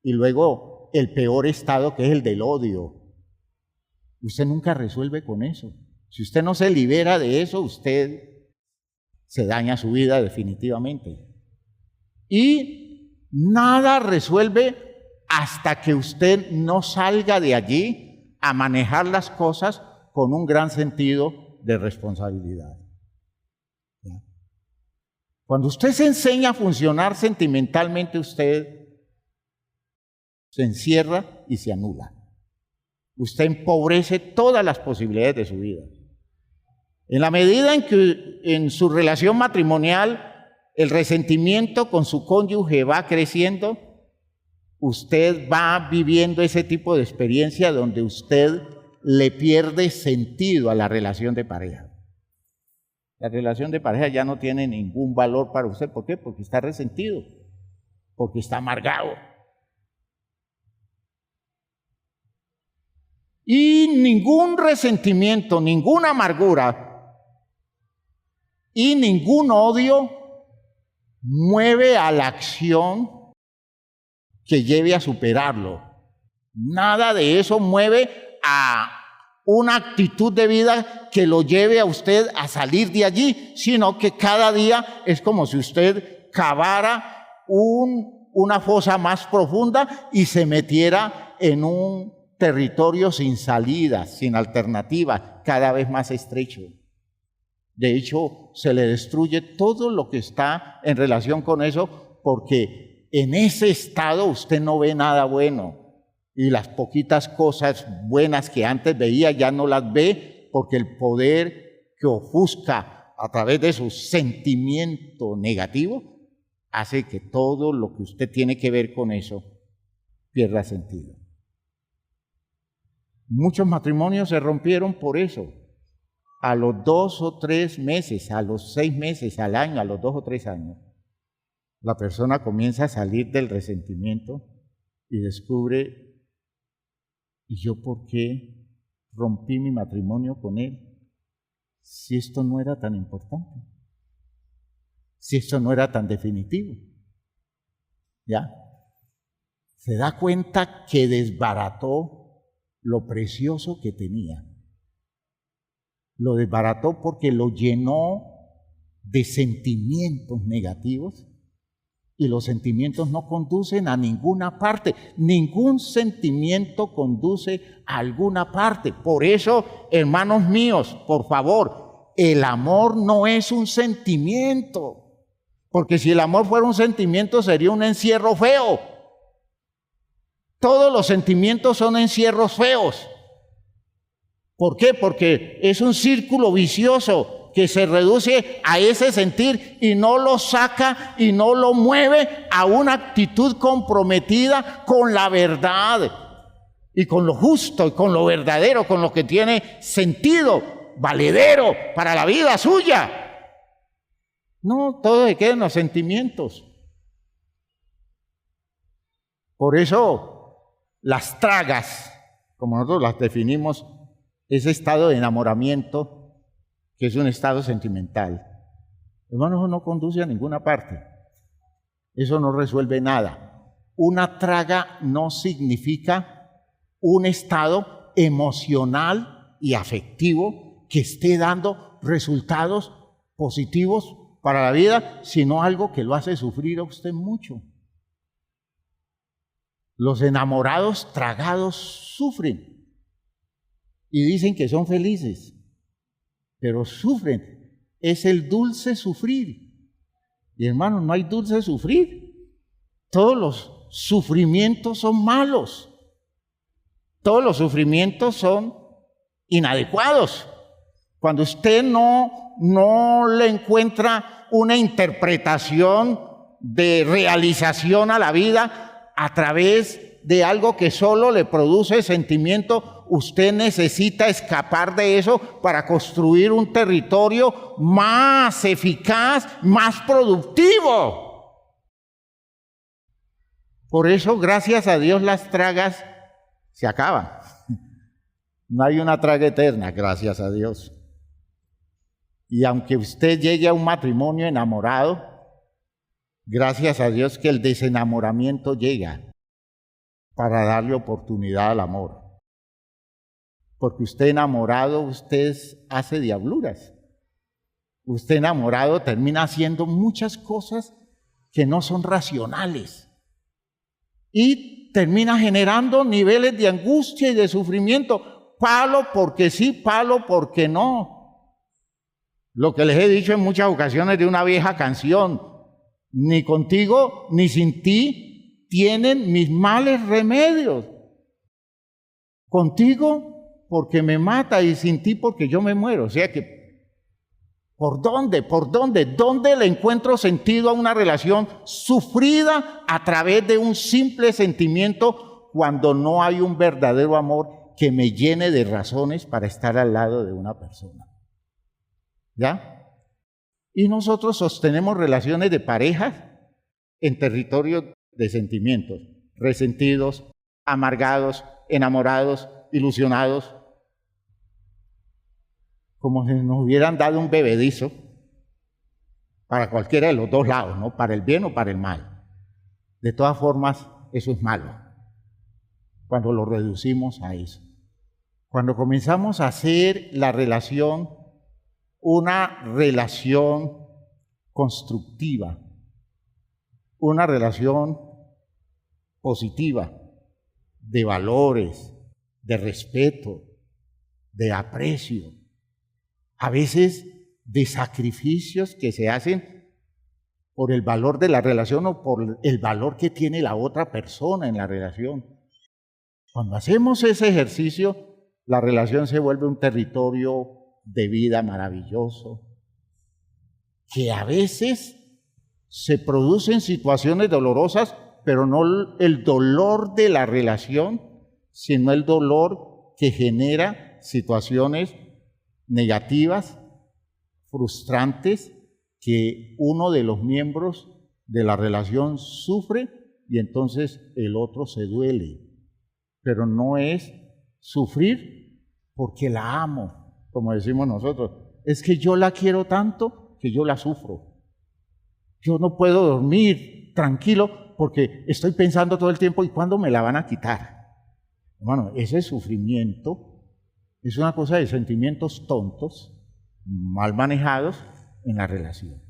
y luego el peor estado, que es el del odio. Usted nunca resuelve con eso. Si usted no se libera de eso, usted se daña su vida definitivamente. Y nada resuelve hasta que usted no salga de allí a manejar las cosas con un gran sentido de responsabilidad. ¿Ya? Cuando usted se enseña a funcionar sentimentalmente, usted se encierra y se anula. Usted empobrece todas las posibilidades de su vida. En la medida en que en su relación matrimonial el resentimiento con su cónyuge va creciendo, usted va viviendo ese tipo de experiencia donde usted le pierde sentido a la relación de pareja. La relación de pareja ya no tiene ningún valor para usted. ¿Por qué? Porque está resentido, porque está amargado. Y ningún resentimiento, ninguna amargura y ningún odio mueve a la acción que lleve a superarlo. Nada de eso mueve a una actitud de vida que lo lleve a usted a salir de allí, sino que cada día es como si usted cavara una fosa más profunda y se metiera en un territorio sin salida, sin alternativa, cada vez más estrecho. De hecho, se le destruye todo lo que está en relación con eso, porque en ese estado usted no ve nada bueno. Y las poquitas cosas buenas que antes veía ya no las ve, porque el poder que ofusca a través de su sentimiento negativo hace que todo lo que usted tiene que ver con eso pierda sentido. Muchos matrimonios se rompieron por eso. A los 2 o 3 meses, a los 6 meses, al año, a los 2 o 3 años, la persona comienza a salir del resentimiento y descubre, ¿y yo por qué rompí mi matrimonio con él? Si esto no era tan importante, si esto no era tan definitivo. ¿Ya? Se da cuenta que desbarató lo precioso que tenía. Lo desbarató porque lo llenó de sentimientos negativos, y los sentimientos no conducen a ninguna parte. Ningún sentimiento conduce a alguna parte. Por eso, hermanos míos, por favor, el amor no es un sentimiento, porque si el amor fuera un sentimiento sería un encierro feo. Todos los sentimientos son encierros feos. ¿Por qué? Porque es un círculo vicioso que se reduce a ese sentir y no lo saca y no lo mueve a una actitud comprometida con la verdad y con lo justo y con lo verdadero, con lo que tiene sentido, valedero para la vida suya. No, todo se queda en los sentimientos. Por eso las tragas, como nosotros las definimos, ese estado de enamoramiento, que es un estado sentimental. Hermano, eso no conduce a ninguna parte. Eso no resuelve nada. Una traga no significa un estado emocional y afectivo que esté dando resultados positivos para la vida, sino algo que lo hace sufrir a usted mucho. Los enamorados tragados sufren y dicen que son felices, pero sufren. Es el dulce sufrir. Y hermanos, no hay dulce sufrir. Todos los sufrimientos son malos. Todos los sufrimientos son inadecuados. Cuando usted no le encuentra una interpretación de realización a la vida a través de algo que solo le produce sentimiento, usted necesita escapar de eso para construir un territorio más eficaz, más productivo. Por eso, gracias a Dios, las tragas se acaban. No hay una traga eterna, gracias a Dios. Y aunque usted llegue a un matrimonio enamorado, gracias a Dios que el desenamoramiento llega para darle oportunidad al amor. Porque usted enamorado, usted hace diabluras. Usted enamorado termina haciendo muchas cosas que no son racionales. Y termina generando niveles de angustia y de sufrimiento. Palo porque sí, palo porque no. Lo que les he dicho en muchas ocasiones de una vieja canción: ni contigo ni sin ti tienen mis males remedios. Contigo porque me mata y sin ti porque yo me muero. O sea que, ¿por dónde? ¿Dónde le encuentro sentido a una relación sufrida a través de un simple sentimiento cuando no hay un verdadero amor que me llene de razones para estar al lado de una persona? ¿Ya? Y nosotros sostenemos relaciones de pareja en territorio de sentimientos, resentidos, amargados, enamorados, ilusionados, como si nos hubieran dado un bebedizo para cualquiera de los dos lados, ¿no? Para el bien o para el mal. De todas formas, eso es malo, cuando lo reducimos a eso. Cuando comenzamos a hacer la relación una relación constructiva, una relación positiva, de valores, de respeto, de aprecio, a veces de sacrificios que se hacen por el valor de la relación o por el valor que tiene la otra persona en la relación. Cuando hacemos ese ejercicio, la relación se vuelve un territorio de vida maravilloso, que a veces se producen situaciones dolorosas, pero no el dolor de la relación, sino el dolor que genera situaciones negativas, frustrantes, que uno de los miembros de la relación sufre y entonces el otro se duele. Pero no es sufrir porque la amo, como decimos nosotros. Es que yo la quiero tanto que yo la sufro. Yo no puedo dormir tranquilo porque estoy pensando todo el tiempo, ¿y cuándo me la van a quitar? Bueno, ese sufrimiento es una cosa de sentimientos tontos, mal manejados en la relación.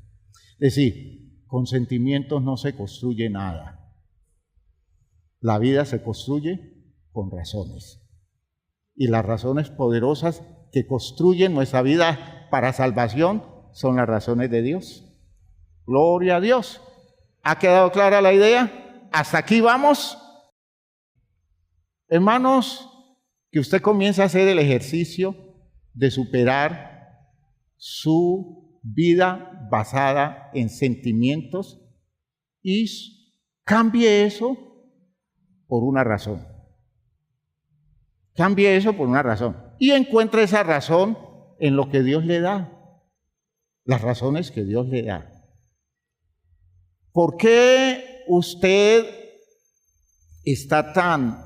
Es decir, con sentimientos no se construye nada. La vida se construye con razones. Y las razones poderosas que construyen nuestra vida para salvación son las razones de Dios. Gloria a Dios. ¿Ha quedado clara la idea? ¿Hasta aquí vamos? Hermanos, que usted comience a hacer el ejercicio de superar su vida basada en sentimientos y cambie eso por una razón. Cambie eso por una razón. Y encuentre esa razón en lo que Dios le da. Las razones que Dios le da. ¿Por qué usted está tan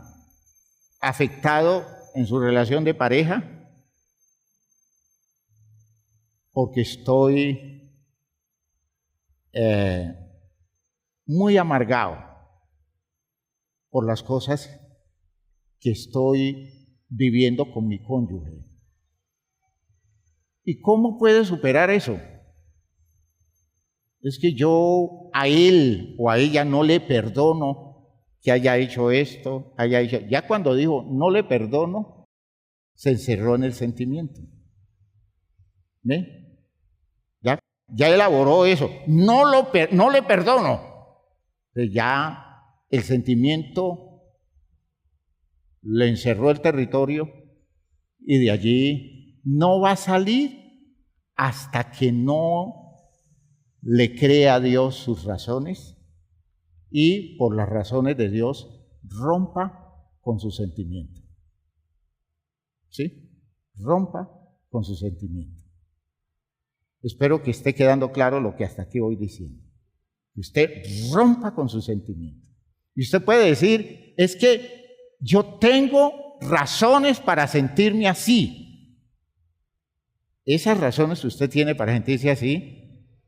afectado en su relación de pareja? Porque estoy muy amargado por las cosas que estoy viviendo con mi cónyuge. ¿Y cómo puede superar eso? Es que yo a él o a ella no le perdono que haya hecho esto, haya hecho... Ya cuando dijo no le perdono, se encerró en el sentimiento. ¿Ve? Ya elaboró eso. No le perdono. Entonces ya el sentimiento le encerró el territorio y de allí no va a salir hasta que no le crea a Dios sus razones y por las razones de Dios rompa con su sentimiento. ¿Sí? Rompa con su sentimiento. Espero que esté quedando claro lo que hasta aquí voy diciendo. Que usted rompa con su sentimiento. Y usted puede decir, es que yo tengo razones para sentirme así. Esas razones que usted tiene para sentirse así,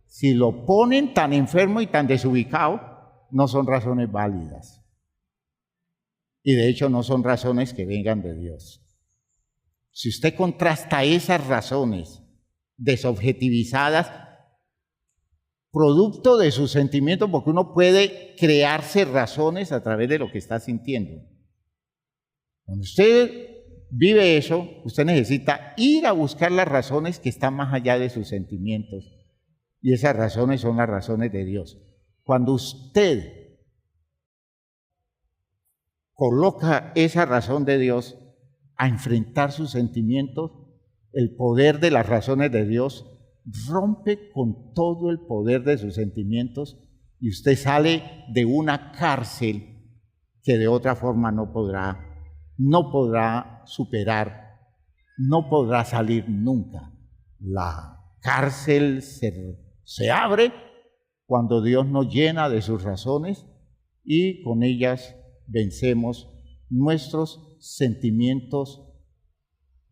si lo ponen tan enfermo y tan desubicado, no son razones válidas. Y de hecho no son razones que vengan de Dios. Si usted contrasta esas razones desobjetivizadas, producto de sus sentimientos, porque uno puede crearse razones a través de lo que está sintiendo. Cuando usted vive eso, usted necesita ir a buscar las razones que están más allá de sus sentimientos. Y esas razones son las razones de Dios. Cuando usted coloca esa razón de Dios a enfrentar sus sentimientos, el poder de las razones de Dios rompe con todo el poder de sus sentimientos y usted sale de una cárcel que de otra forma no podrá superar, no podrá salir nunca. La cárcel se abre cuando Dios nos llena de sus razones y con ellas vencemos nuestros sentimientos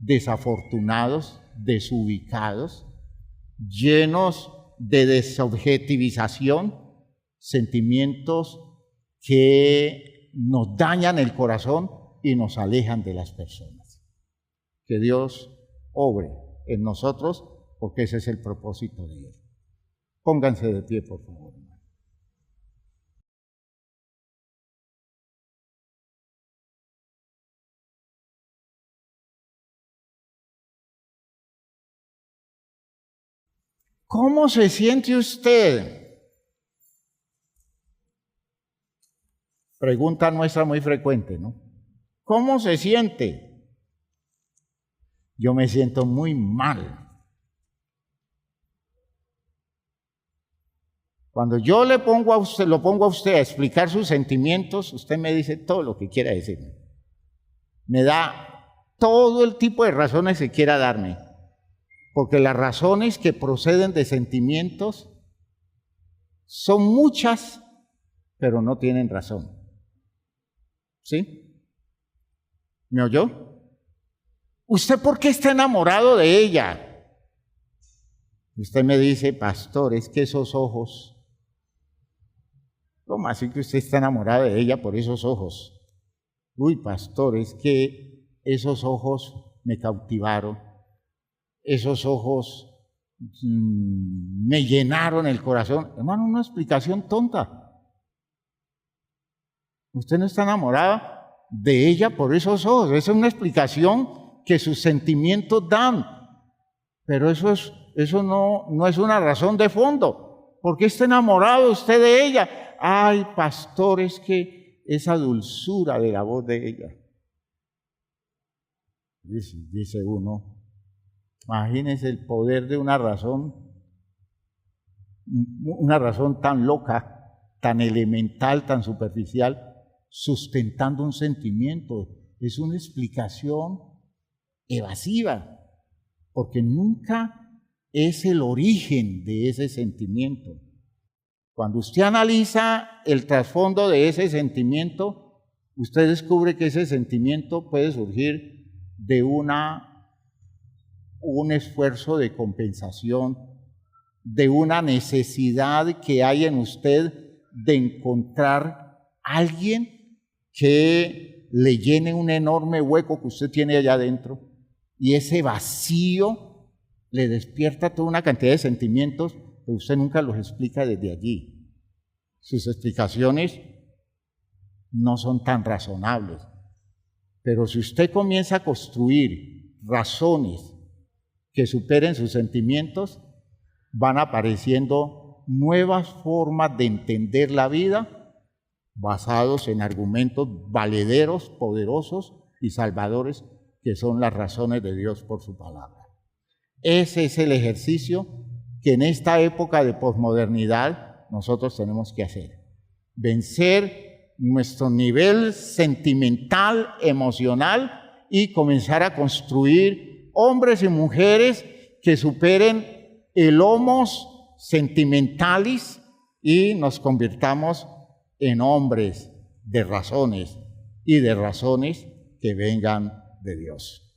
desafortunados, desubicados, llenos de desobjetivización, sentimientos que nos dañan el corazón y nos alejan de las personas. Que Dios obre en nosotros, porque ese es el propósito de Dios. Pónganse de pie, por favor. ¿Cómo se siente usted? Pregunta nuestra muy frecuente, ¿no? ¿Cómo se siente? Yo me siento muy mal. Cuando yo lo pongo a usted a explicar sus sentimientos, usted me dice todo lo que quiera decirme. Me da todo el tipo de razones que quiera darme. Porque las razones que proceden de sentimientos son muchas, pero no tienen razón. ¿Sí? ¿Me oyó? ¿Usted por qué está enamorado de ella? Usted me dice, pastor, es que esos ojos... ¿Cómo así que usted está enamorado de ella por esos ojos? Uy, pastor, es que esos ojos me cautivaron. Esos ojos me llenaron el corazón. Hermano, una explicación tonta. Usted no está enamorado de ella por esos ojos. Esa es una explicación que sus sentimientos dan, pero eso no es una razón de fondo. ¿Por qué está enamorado usted de ella? Ay, pastor, es que esa dulzura de la voz de ella. Dice uno, imagínese el poder de una razón tan loca, tan elemental, tan superficial, sustentando un sentimiento. Es una explicación evasiva, porque nunca es el origen de ese sentimiento. Cuando usted analiza el trasfondo de ese sentimiento, usted descubre que ese sentimiento puede surgir de un esfuerzo de compensación, de una necesidad que hay en usted de encontrar a alguien que le llene un enorme hueco que usted tiene allá adentro, y ese vacío le despierta toda una cantidad de sentimientos, pero usted nunca los explica desde allí. Sus explicaciones no son tan razonables. Pero si usted comienza a construir razones que superen sus sentimientos, van apareciendo nuevas formas de entender la vida basados en argumentos valederos, poderosos y salvadores, que son las razones de Dios por su palabra. Ese es el ejercicio que en esta época de posmodernidad nosotros tenemos que hacer. Vencer nuestro nivel sentimental, emocional, y comenzar a construir hombres y mujeres que superen el homos sentimentalis y nos convirtamos en hombres de razones, y de razones que vengan de Dios.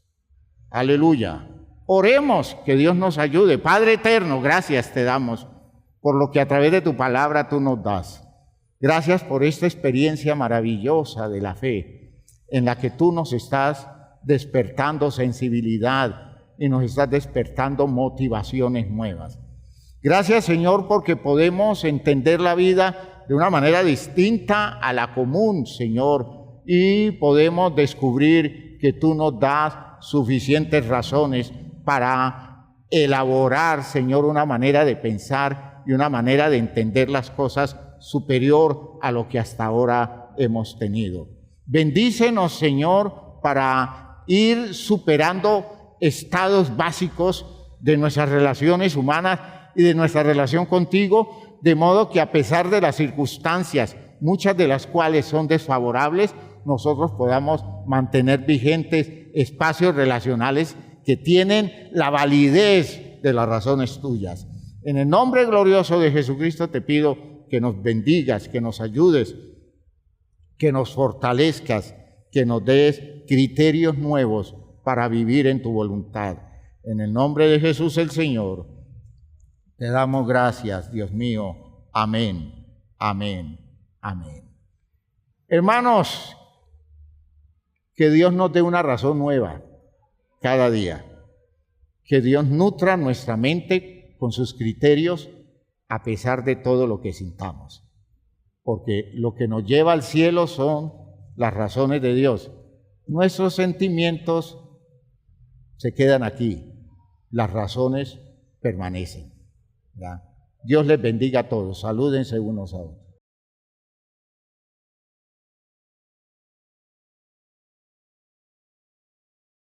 Aleluya. Oremos, que Dios nos ayude. Padre eterno, gracias te damos por lo que a través de tu palabra tú nos das. Gracias por esta experiencia maravillosa de la fe, en la que tú nos estás despertando sensibilidad y nos estás despertando motivaciones nuevas. Gracias, Señor, porque podemos entender la vida de una manera distinta a la común, Señor, y podemos descubrir que tú nos das suficientes razones para elaborar, Señor, una manera de pensar y una manera de entender las cosas superior a lo que hasta ahora hemos tenido. Bendícenos, Señor, para ir superando estados básicos de nuestras relaciones humanas y de nuestra relación contigo, de modo que a pesar de las circunstancias, muchas de las cuales son desfavorables, nosotros podamos mantener vigentes espacios relacionales que tienen la validez de las razones tuyas. En el nombre glorioso de Jesucristo te pido que nos bendigas, que nos ayudes, que nos fortalezcas, que nos des criterios nuevos para vivir en tu voluntad. En el nombre de Jesús el Señor, te damos gracias, Dios mío. Amén, amén, amén. Hermanos, que Dios nos dé una razón nueva cada día. Que Dios nutra nuestra mente con sus criterios a pesar de todo lo que sintamos. Porque lo que nos lleva al cielo son las razones de Dios. Nuestros sentimientos se quedan aquí. Las razones permanecen. ¿Ya? Dios les bendiga a todos. Salúdense unos a otros.